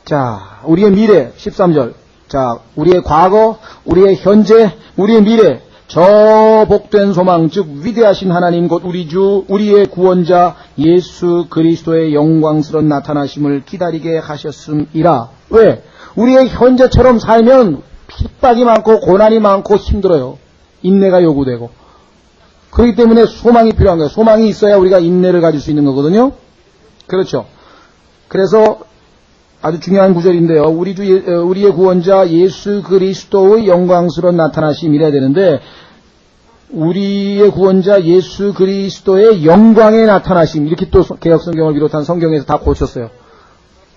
자, 우리의 미래 13절. 자, 우리의 과거, 우리의 현재, 우리의 미래. 저 복된 소망, 즉 위대하신 하나님 곧 우리 주 우리의 구원자 예수 그리스도의 영광스러운 나타나심을 기다리게 하셨음이라. 왜? 우리의 현재처럼 살면 핍박이 많고 고난이 많고 힘들어요. 인내가 요구되고. 그렇기 때문에 소망이 필요한 거예요. 소망이 있어야 우리가 인내를 가질 수 있는 거거든요. 그렇죠. 그래서 아주 중요한 구절인데요. 우리의 구원자 예수 그리스도의 영광스러운 나타나심이래야 되는데, 우리의 구원자 예수 그리스도의 영광에 나타나심. 이렇게 또 개혁성경을 비롯한 성경에서 다 고쳤어요.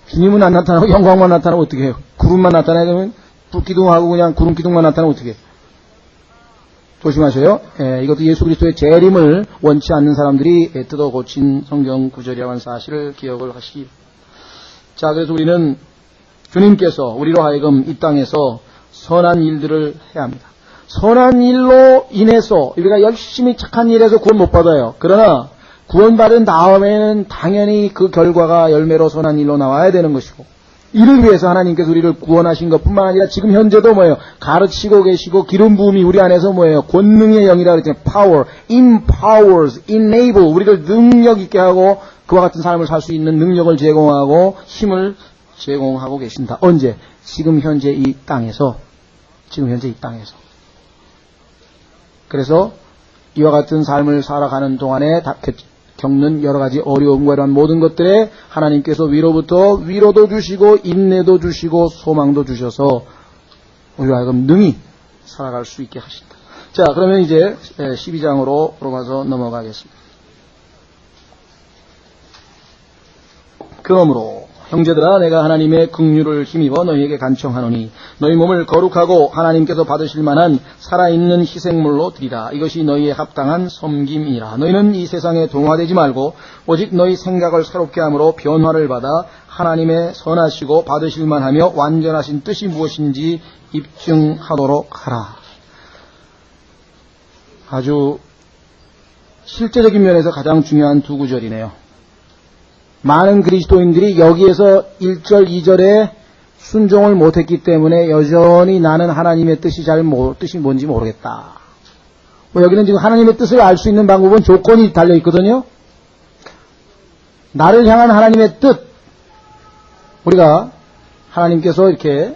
주님은 안 나타나고 영광만 나타나면 어떻게 해요? 구름만 나타나면 불기둥하고 그냥 구름 기둥만 나타나면 어떻게 해요? 조심하셔요. 이것도 예수 그리스도의 재림을 원치 않는 사람들이 뜯어 고친 성경 구절이라고 하는 사실을 기억을 하시기. 자, 그래서 우리는 주님께서 우리로 하여금 이 땅에서 선한 일들을 해야 합니다. 선한 일로 인해서 우리가 열심히 착한 일에서 구원 못 받아요. 그러나 구원받은 다음에는 당연히 그 결과가 열매로 선한 일로 나와야 되는 것이고, 이를 위해서 하나님께서 우리를 구원하신 것뿐만 아니라 지금 현재도 뭐예요? 가르치고 계시고 기름 부음이 우리 안에서 뭐예요? 권능의 영이라 그랬잖아요. power, empowers, enable, 우리를 능력 있게 하고 그와 같은 삶을 살 수 있는 능력을 제공하고 힘을 제공하고 계신다. 언제? 지금 현재 이 땅에서. 그래서 이와 같은 삶을 살아가는 동안에 겪는 여러 가지 어려움과 이런 모든 것들에 하나님께서 위로부터 위로도 주시고 인내도 주시고 소망도 주셔서 우리와 하여금 능히 살아갈 수 있게 하신다. 자, 그러면 이제 12장으로 가서 넘어가겠습니다. 그러므로 형제들아, 내가 하나님의 긍휼을 힘입어 너희에게 간청하노니 너희 몸을 거룩하고 하나님께서 받으실 만한 살아있는 희생물로 드리라. 이것이 너희의 합당한 섬김이라. 너희는 이 세상에 동화되지 말고 오직 너희 생각을 새롭게 함으로 변화를 받아 하나님의 선하시고 받으실 만하며 완전하신 뜻이 무엇인지 입증하도록 하라. 아주 실제적인 면에서 가장 중요한 두 구절이네요. 많은 그리스도인들이 여기에서 1절, 2절에 순종을 못했기 때문에 여전히 나는 하나님의 뜻이 뜻이 뭔지 모르겠다. 여기는 지금 하나님의 뜻을 알 수 있는 방법은 조건이 달려있거든요. 나를 향한 하나님의 뜻. 우리가 하나님께서 이렇게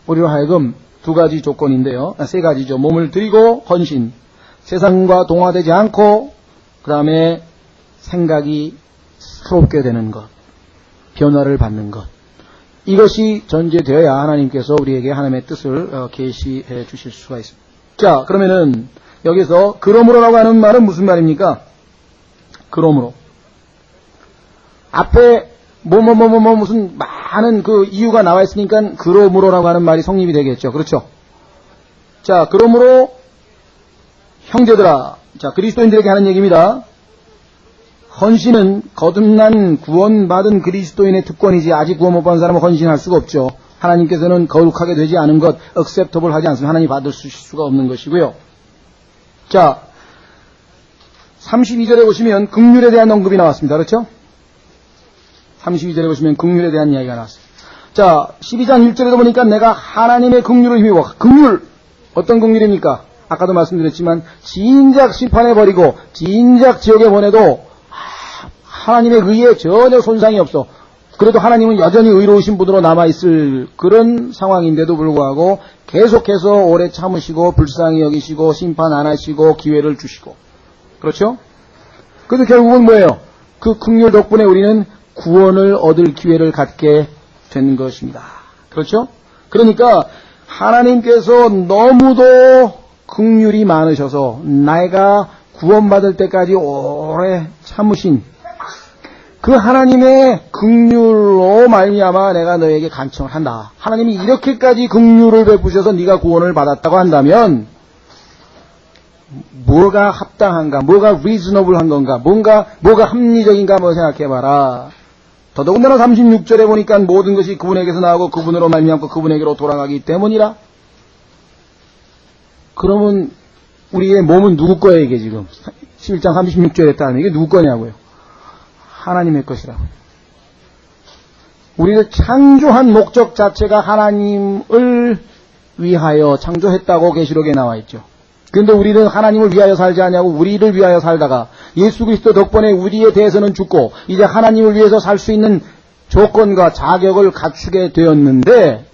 우리로 하여금 두 가지 조건인데요. 세 가지죠. 몸을 드리고 헌신, 세상과 동화되지 않고, 그 다음에 생각이 새롭게 되는 것, 변화를 받는 것. 이것이 전제되어야 하나님께서 우리에게 하나님의 뜻을 계시해 주실 수가 있습니다. 자, 그러면은 여기서 그러므로라고 하는 말은 무슨 말입니까? 그러므로. 앞에 무슨 많은 그 이유가 나와 있으니까 그러므로라고 하는 말이 성립이 되겠죠. 그렇죠? 자, 그러므로 형제들아. 자, 그리스도인들에게 하는 얘기입니다. 헌신은 거듭난 구원받은 그리스도인의 특권이지 아직 구원 못 받은 사람은 헌신할 수가 없죠. 하나님께서는 거룩하게 되지 않은 것, acceptable 하지 않으면 하나님이 받을 수가 없는 것이고요. 자, 32절에 보시면 긍휼에 대한 언급이 나왔습니다. 그렇죠? 32절에 보시면 긍휼에 대한 이야기가 나왔습니다. 자, 12장 1절에도 보니까 내가 하나님의 긍휼을 힘입어. 긍휼, 어떤 긍휼입니까? 아까도 말씀드렸지만 진작 심판해버리고 진작 지옥에 보내도 하나님의 의에 전혀 손상이 없어. 그래도 하나님은 여전히 의로우신 분으로 남아있을 그런 상황인데도 불구하고 계속해서 오래 참으시고 불쌍히 여기시고 심판 안 하시고 기회를 주시고. 그렇죠? 그래서 결국은 뭐예요? 그 긍휼 덕분에 우리는 구원을 얻을 기회를 갖게 된 것입니다. 그렇죠? 그러니까 하나님께서 너무도 긍휼이 많으셔서 내가 구원받을 때까지 오래 참으신 그 하나님의 긍휼로 말미암아 내가 너에게 간청을 한다. 하나님이 이렇게까지 긍휼을 베푸셔서 네가 구원을 받았다고 한다면 뭐가 합당한가, 뭐가 reasonable한 건가, 뭐가 합리적인가 한번 생각해봐라. 더더군다나 36절에 보니까 모든 것이 그분에게서 나오고 그분으로 말미암고 그분에게로 돌아가기 때문이라. 그러면 우리의 몸은 누구 거예요 이게 지금? 11장 36절에 따르면 이게 누구 거냐고요? 하나님의 것이라고. 우리를 창조한 목적 자체가 하나님을 위하여 창조했다고 계시록에 나와 있죠. 그런데 우리는 하나님을 위하여 살지 않냐고 우리를 위하여 살다가 예수 그리스도 덕분에 우리에 대해서는 죽고 이제 하나님을 위해서 살 수 있는 조건과 자격을 갖추게 되었는데,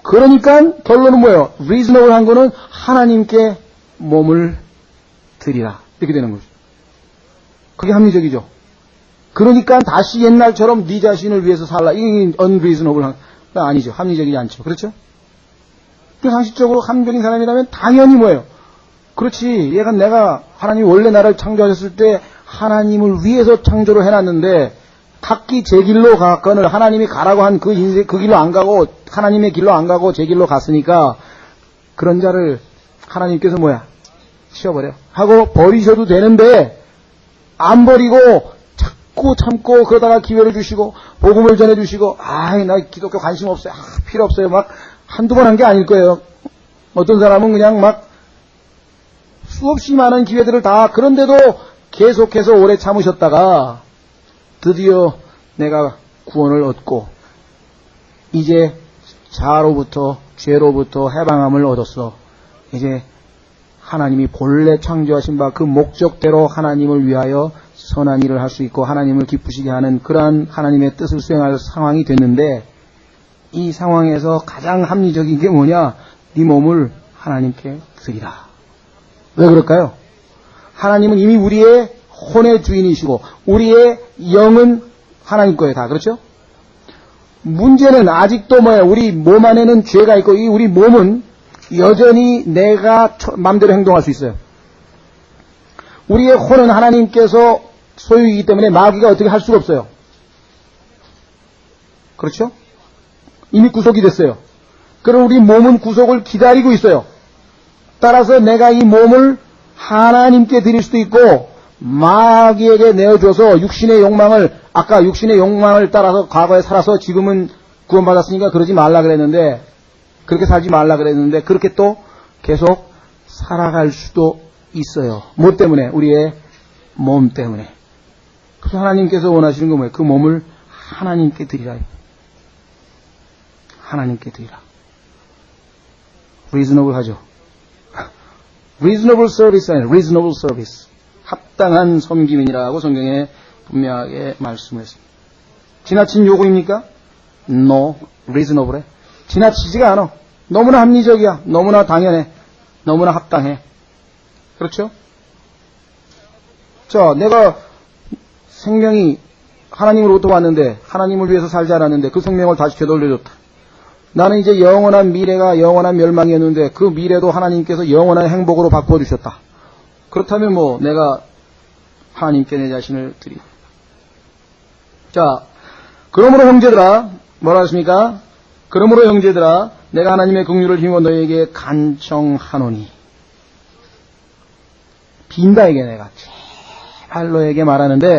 그러니까 결론은 뭐예요? reasonable한 거는 하나님께 몸을 드리라. 이렇게 되는 거죠. 그게 합리적이죠. 그러니까 다시 옛날처럼 네 자신을 위해서 살라. 이게 unreasonable한 거 아니죠. 합리적이지 않죠. 그렇죠? 상식적으로 합리적인 사람이라면 당연히 뭐예요? 그렇지. 얘가 내가 하나님이 원래 나를 창조하셨을 때 하나님을 위해서 창조를 해놨는데 각기 제 길로 갔거늘 하나님이 가라고 한 그 인생 그 길로 안 가고 하나님의 길로 안 가고 제 길로 갔으니까 그런 자를 하나님께서 뭐야? 치워버려. 하고 버리셔도 되는데 안 버리고 자꾸 참고 그러다가 기회를 주시고 복음을 전해주시고 아이 나 기독교 관심 없어요. 필요 없어요. 막 한두 번 한 게 아닐 거예요. 어떤 사람은 그냥 막 수없이 많은 기회들을 다 그런데도 계속해서 오래 참으셨다가 드디어 내가 구원을 얻고 이제 자로부터 죄로부터 해방함을 얻었어. 이제 하나님이 본래 창조하신 바 그 목적대로 하나님을 위하여 선한 일을 할 수 있고 하나님을 기쁘시게 하는 그러한 하나님의 뜻을 수행할 상황이 됐는데 이 상황에서 가장 합리적인 게 뭐냐? 네 몸을 하나님께 드리라. 왜 그럴까요? 하나님은 이미 우리의 혼의 주인이시고 우리의 영은 하나님 거예요. 다 그렇죠? 문제는 아직도 뭐예요? 우리 몸 안에는 죄가 있고 이 우리 몸은 여전히 내가 마음대로 행동할 수 있어요. 우리의 혼은 하나님께서 소유이기 때문에 마귀가 어떻게 할 수가 없어요. 그렇죠? 이미 구속이 됐어요. 그럼 우리 몸은 구속을 기다리고 있어요. 따라서 내가 이 몸을 하나님께 드릴 수도 있고 마귀에게 내어줘서 육신의 욕망을 아까 육신의 욕망을 따라서 과거에 살아서 지금은 구원받았으니까 그러지 말라 그랬는데 그렇게 살지 말라 그랬는데 그렇게 또 계속 살아갈 수도 있어요. 뭐 때문에? 우리의 몸 때문에. 그래서 하나님께서 원하시는 건 뭐예요? 그 몸을 하나님께 드리라. 하나님께 드리라. reasonable 하죠. reasonable service 아니에요. reasonable service. 합당한 섬김이라고 성경에 분명하게 말씀을 했습니다. 지나친 요구입니까? No. reasonable해. 지나치지가 않아. 너무나 합리적이야. 너무나 당연해. 너무나 합당해. 그렇죠? 자, 내가 생명이 하나님으로부터 왔는데 하나님을 위해서 살지 않았는데 그 생명을 다시 되돌려줬다. 나는 이제 영원한 미래가 영원한 멸망이었는데 그 미래도 하나님께서 영원한 행복으로 바꿔주셨다. 그렇다면 뭐 내가 하나님께 내 자신을 드리고. 자, 그러므로 형제들아 뭐라 하십니까? 그러므로 형제들아 내가 하나님의 긍휼을 힘입어 너희에게 간청하노니 빈다 이게 내가 제발 너에게 말하는데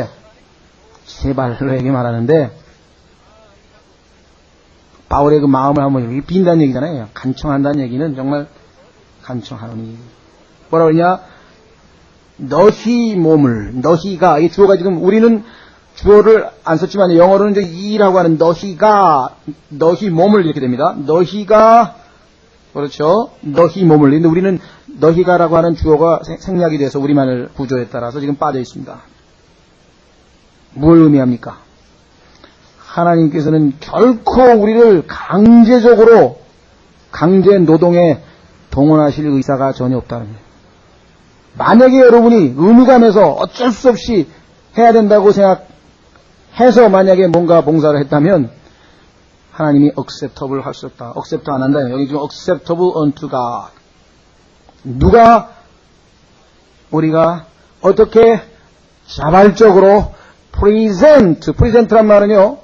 바울의 그 마음을 한번 빈다는 얘기잖아요. 간청한다는 얘기는 정말 간청하노니 뭐라 그러냐? 너희 몸을 너희가 이 주어가 지금 우리는 주어를 안 썼지만 영어로는 이제 이라고 하는 너희가 너희 몸을 이렇게 됩니다. 너희가 그렇죠. 너희 몸을 근데 우리는 너희가라고 하는 주어가 생략이 돼서 우리만을 구조에 따라서 지금 빠져 있습니다. 뭘 의미합니까? 하나님께서는 결코 우리를 강제적으로 강제 노동에 동원하실 의사가 전혀 없다는 거예요. 만약에 여러분이 의무감에서 어쩔 수 없이 해야 된다고 생각해서 만약에 뭔가 봉사를 했다면 하나님이 acceptable 할 수 없다. accept 안 한다. 여기 지금 acceptable unto God. 누가 우리가 어떻게 자발적으로 present란 말은요.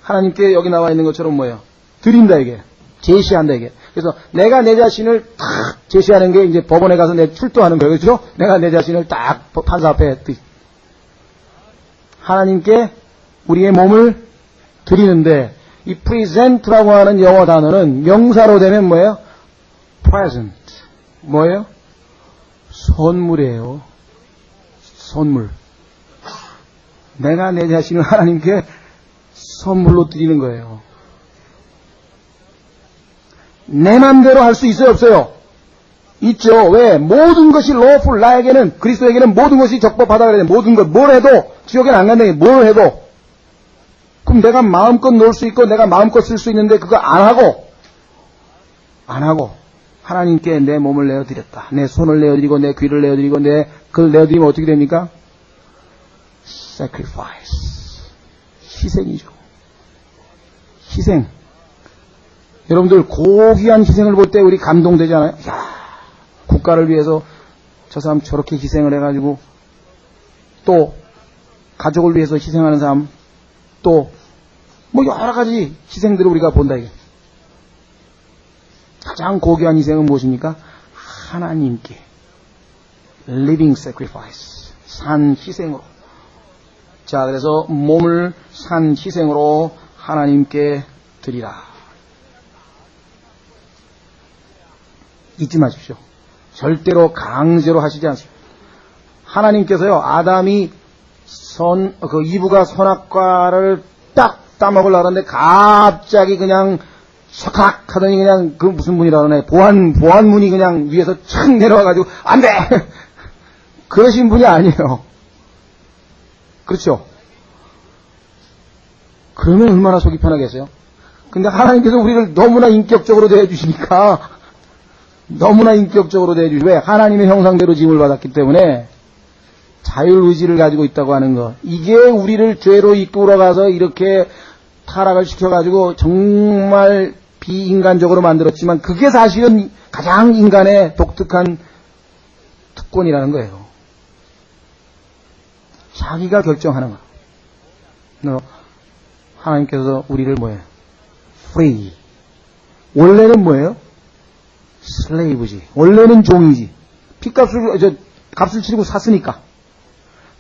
하나님께 여기 나와 있는 것처럼 뭐예요? 드린다 이게. 제시한다 이게. 그래서 내가 내 자신을 딱 제시하는 게 이제 법원에 가서 내 출두하는 거예요. 그렇죠? 내가 내 자신을 딱 판사 앞에 하나님께 우리의 몸을 드리는데 이 present라고 하는 영어 단어는 명사로 되면 뭐예요? present. 뭐예요? 선물이에요. 선물. 내가 내 자신을 하나님께 선물로 드리는 거예요. 내 맘대로 할 수 있어요, 없어요? 있죠. 왜? 모든 것이 lawful, 나에게는, 그리스도에게는 모든 것이 적법하다 그래요. 모든 것, 뭘 해도, 지옥에는 안 간다는 게 뭘 해도. 그럼 내가 마음껏 놀 수 있고, 내가 마음껏 쓸 수 있는데, 그거 안 하고, 하나님께 내 몸을 내어드렸다. 내 손을 내어드리고, 내 귀를 내어드리고, 그걸 내어드리면 어떻게 됩니까? sacrifice. 희생이죠. 희생. 여러분들 고귀한 희생을 볼 때 우리 감동되지 않아요? 야, 국가를 위해서 저 사람 저렇게 희생을 해가지고 또 가족을 위해서 희생하는 사람 또 뭐 여러 가지 희생들을 우리가 본다 이게. 가장 고귀한 희생은 무엇입니까? 하나님께 living sacrifice 산 희생으로. 자, 그래서 몸을 산 희생으로 하나님께 드리라. 잊지 마십시오. 절대로 강제로 하시지 않습니다. 하나님께서요, 아담이 이브가 선악과를 딱 따먹으려고 하는데 갑자기 그냥 샥 하더니 그냥 그 무슨 문이라 그러네. 보안문이 그냥 위에서 착 내려와가지고 안 돼! 그러신 분이 아니에요. 그렇죠? 그러면 얼마나 속이 편하겠어요? 근데 하나님께서 우리를 너무나 인격적으로 대해주시니까 너무나 인격적으로 대해주시고 왜? 하나님의 형상대로 지음을 받았기 때문에 자율의지를 가지고 있다고 하는 것. 이게 우리를 죄로 이끌어가서 이렇게 타락을 시켜가지고 정말 비인간적으로 만들었지만 그게 사실은 가장 인간의 독특한 특권이라는 거예요. 자기가 결정하는 거. 하나님께서 우리를 뭐예요? free. 원래는 뭐예요? slave지. 원래는 종이지. 값을 치르고 샀으니까.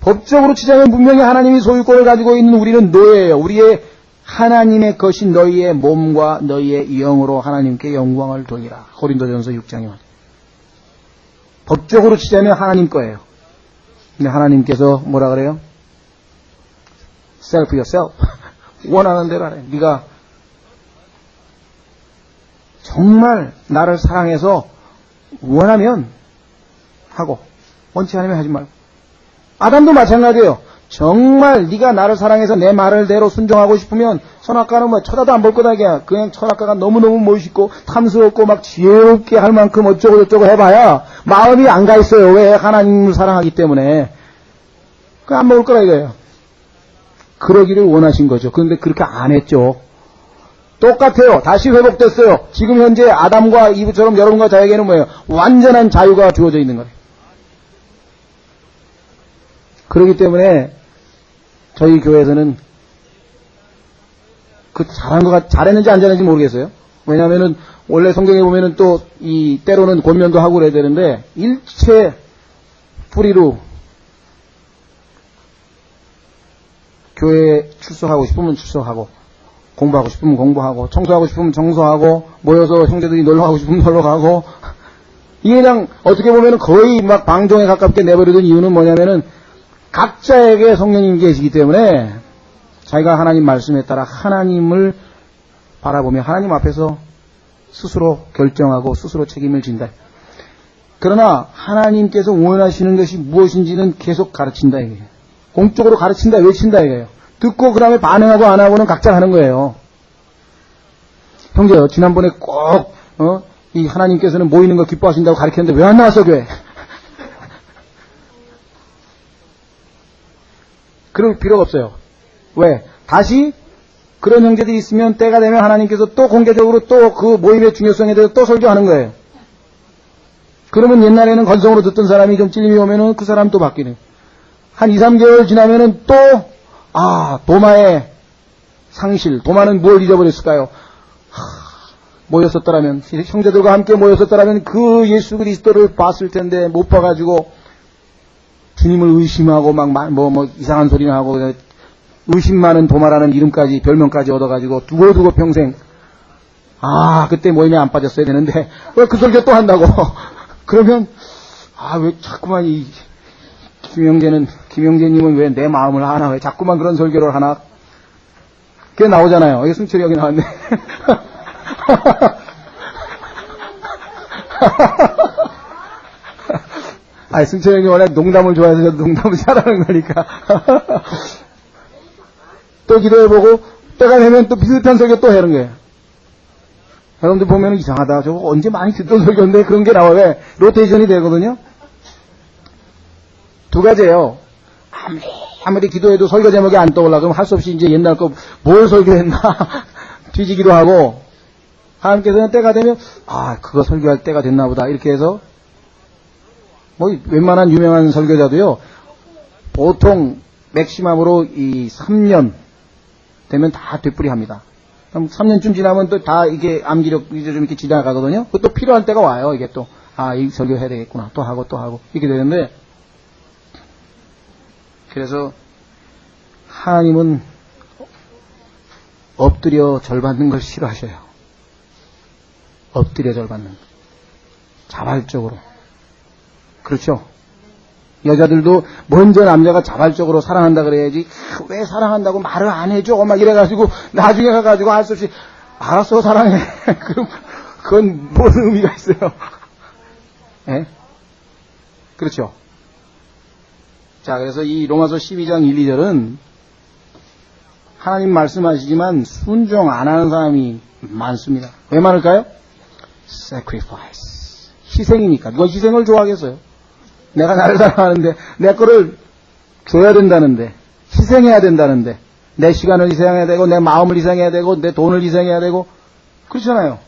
법적으로 치자면 분명히 하나님이 소유권을 가지고 있는 우리는 노예예요. 우리의 하나님의 것인 너희의 몸과 너희의 영으로 하나님께 영광을 돌리라. 고린도전서 6장에 말이에요. 법적으로 치자면 하나님 거예요. 근데 하나님께서 뭐라 그래요? self yourself. 원하는 대로 하래. 네가 정말 나를 사랑해서 원하면 하고 원치 않으면 하지 말고. 아담도 마찬가지예요. 정말 네가 나를 사랑해서 내 말을대로 순종하고 싶으면 선악과는 뭐 쳐다도 안 볼 거다. 그냥 선악과가 너무너무 멋있고 탐스럽고 막 지혜롭게 할 만큼 어쩌고 저쩌고 해봐야 마음이 안 가 있어요. 왜? 하나님을 사랑하기 때문에. 그거 안 먹을 거라 이거예요. 그러기를 원하신 거죠. 그런데 그렇게 안 했죠. 똑같아요. 다시 회복됐어요. 지금 현재 아담과 이브처럼 여러분과 저에게는 뭐예요? 완전한 자유가 주어져 있는 거예요. 그렇기 때문에 저희 교회에서는 잘했는지 안 잘했는지 모르겠어요. 왜냐하면은 원래 성경에 보면은 또 때로는 권면도 하고 그래야 되는데 일체 뿌리로 교회에 출석하고 싶으면 출석하고 공부하고 싶으면 공부하고 청소하고 싶으면 청소하고 모여서 형제들이 놀러가고 싶으면 놀러가고 이게 그냥 어떻게 보면은 거의 막 방종에 가깝게 내버려둔 이유는 뭐냐면은 각자에게 성령님이 계시기 때문에 자기가 하나님 말씀에 따라 하나님을 바라보며 하나님 앞에서 스스로 결정하고 스스로 책임을 진다. 그러나 하나님께서 원하시는 것이 무엇인지는 계속 가르친다 이거예요. 공적으로 가르친다, 외친다 이거예요. 듣고 그 다음에 반응하고 안 하고는 각자 하는 거예요. 형제요, 지난번에 꼭 이 하나님께서는 모이는 거 기뻐하신다고 가르쳤는데 왜 안 나왔어 교회? 그럴 필요가 없어요. 왜? 다시 그런 형제들이 있으면 때가 되면 하나님께서 또 공개적으로 또 그 모임의 중요성에 대해서 또 설교하는 거예요. 그러면 옛날에는 건성으로 듣던 사람이 좀 찔림이 오면은 그 사람 또 바뀌는. 한 2, 3개월 지나면은 또 도마의 상실. 도마는 뭘 잊어버렸을까요? 모였었더라면 형제들과 함께 모였었더라면 그 예수 그리스도를 봤을 텐데 못 봐가지고 주님을 의심하고 막 이상한 소리나 하고 의심 많은 도마라는 이름까지 별명까지 얻어가지고 두고 평생 그때 모임에 안 빠졌어야 되는데 왜 그 설교 또 한다고 그러면 왜 자꾸만 이 김영재님은 왜 내 마음을 하나 왜 자꾸만 그런 설교를 하나 그게 나오잖아요. 이게 승철이 여기 나왔네. 승철이 형이 원래 농담을 좋아해서 저도 농담을 잘하는 거니까. 또 기도해보고, 때가 되면 또 비슷한 설교 또 하는 거예요. 여러분들 보면 이상하다. 저거 언제 많이 듣던 설교인데 그런 게 나와요. 왜? 로테이션이 되거든요. 두 가지예요. 아무리 기도해도 설교 제목이 안 떠올라. 그럼 할 수 없이 이제 옛날 거 뭘 설교했나 뒤지기도 하고, 하나님께서는 때가 되면 그거 설교할 때가 됐나 보다 이렇게 해서 뭐 웬만한 유명한 설교자도요, 보통 맥시멈으로 이 3년 되면 다 되풀이합니다. 그럼 3년쯤 지나면 또 다 이게 암기력 이제 좀 이렇게 지나가거든요. 그것도 필요할 때가 와요. 이게 또 이 설교 해야 되겠구나. 또 하고 이렇게 되는데, 그래서 하나님은 엎드려 절 받는 걸 싫어하셔요. 엎드려 절 받는 거. 자발적으로. 그렇죠? 여자들도 먼저 남자가 자발적으로 사랑한다 그래야지, 왜 사랑한다고 말을 안 해줘? 막 이래가지고 나중에 가가지고 할 수 없이 알았어 사랑해. 그럼 그건 무슨 의미가 있어요? 예? 그렇죠? 자, 그래서 이 로마서 12장 1, 2절은 하나님 말씀하시지만 순종 안 하는 사람이 많습니다. 왜 많을까요? sacrifice. 희생이니까. 누가 희생을 좋아하겠어요? 내가 나를 사랑하는데, 내 거를 줘야 된다는데, 희생해야 된다는데, 내 시간을 희생해야 되고, 내 마음을 희생해야 되고, 내 돈을 희생해야 되고, 그렇잖아요.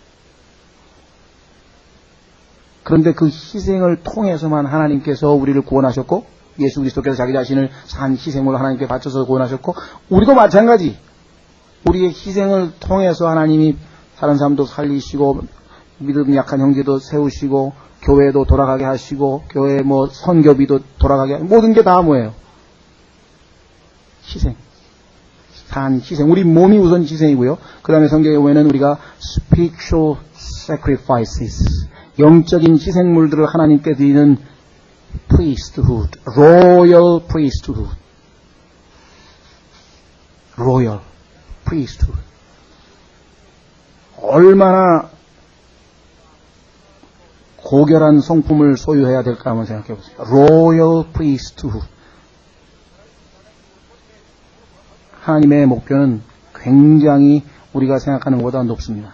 그런데 그 희생을 통해서만 하나님께서 우리를 구원하셨고, 예수 그리스도께서 자기 자신을 산 희생으로 하나님께 바쳐서 구원하셨고, 우리도 마찬가지. 우리의 희생을 통해서 하나님이 다른 사람도 살리시고, 믿음 약한 형제도 세우시고, 교회도 돌아가게 하시고, 교회 뭐 선교비도 돌아가게 하시고, 모든 게 다 뭐예요? 희생. 산 희생. 우리 몸이 우선 희생이고요. 그 다음에 성경에 보면은 우리가 spiritual sacrifices, 영적인 희생물들을 하나님께 드리는 priesthood, royal priesthood, royal priesthood. 얼마나 고결한 성품을 소유해야 될까 한번 생각해 보세요. royal priesthood. 하나님의 목표는 굉장히 우리가 생각하는 것보다 높습니다.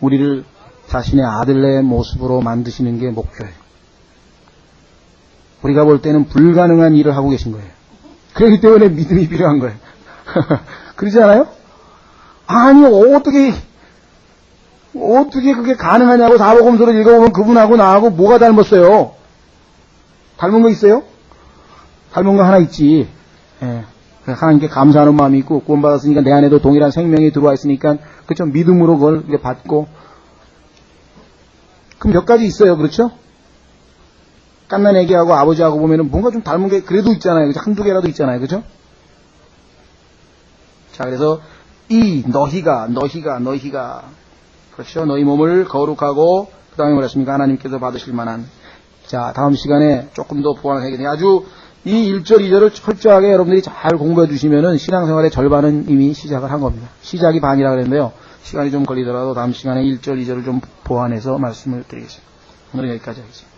우리를 자신의 아들의 모습으로 만드시는 게 목표예요. 우리가 볼 때는 불가능한 일을 하고 계신 거예요. 그렇기 때문에 믿음이 필요한 거예요. 그러지 않아요? 아니, 어떻게 그게 가능하냐고 사복음서를 읽어보면 그분하고 나하고 뭐가 닮았어요? 닮은 거 있어요? 닮은 거 하나 있지. 예. 하나님께 감사하는 마음이 있고, 구원받았으니까 내 안에도 동일한 생명이 들어와 있으니까, 그렇죠? 믿음으로 그걸 받고. 그럼 몇 가지 있어요. 그렇죠? 깐난 애기하고 아버지하고 보면은 뭔가 좀 닮은 게 그래도 있잖아요. 그죠? 한두 개라도 있잖아요. 그죠? 자, 그래서 너희가. 그렇죠? 너희 몸을 거룩하고, 그 다음에 뭐랬습니까? 하나님께서 받으실 만한. 자, 다음 시간에 조금 더 보완을 해야겠네요. 아주 이 1절, 2절을 철저하게 여러분들이 잘 공부해 주시면은 신앙생활의 절반은 이미 시작을 한 겁니다. 시작이 반이라 그랬는데요. 시간이 좀 걸리더라도 다음 시간에 1절, 2절을 좀 보완해서 말씀을 드리겠습니다. 오늘은 여기까지 하겠습니다.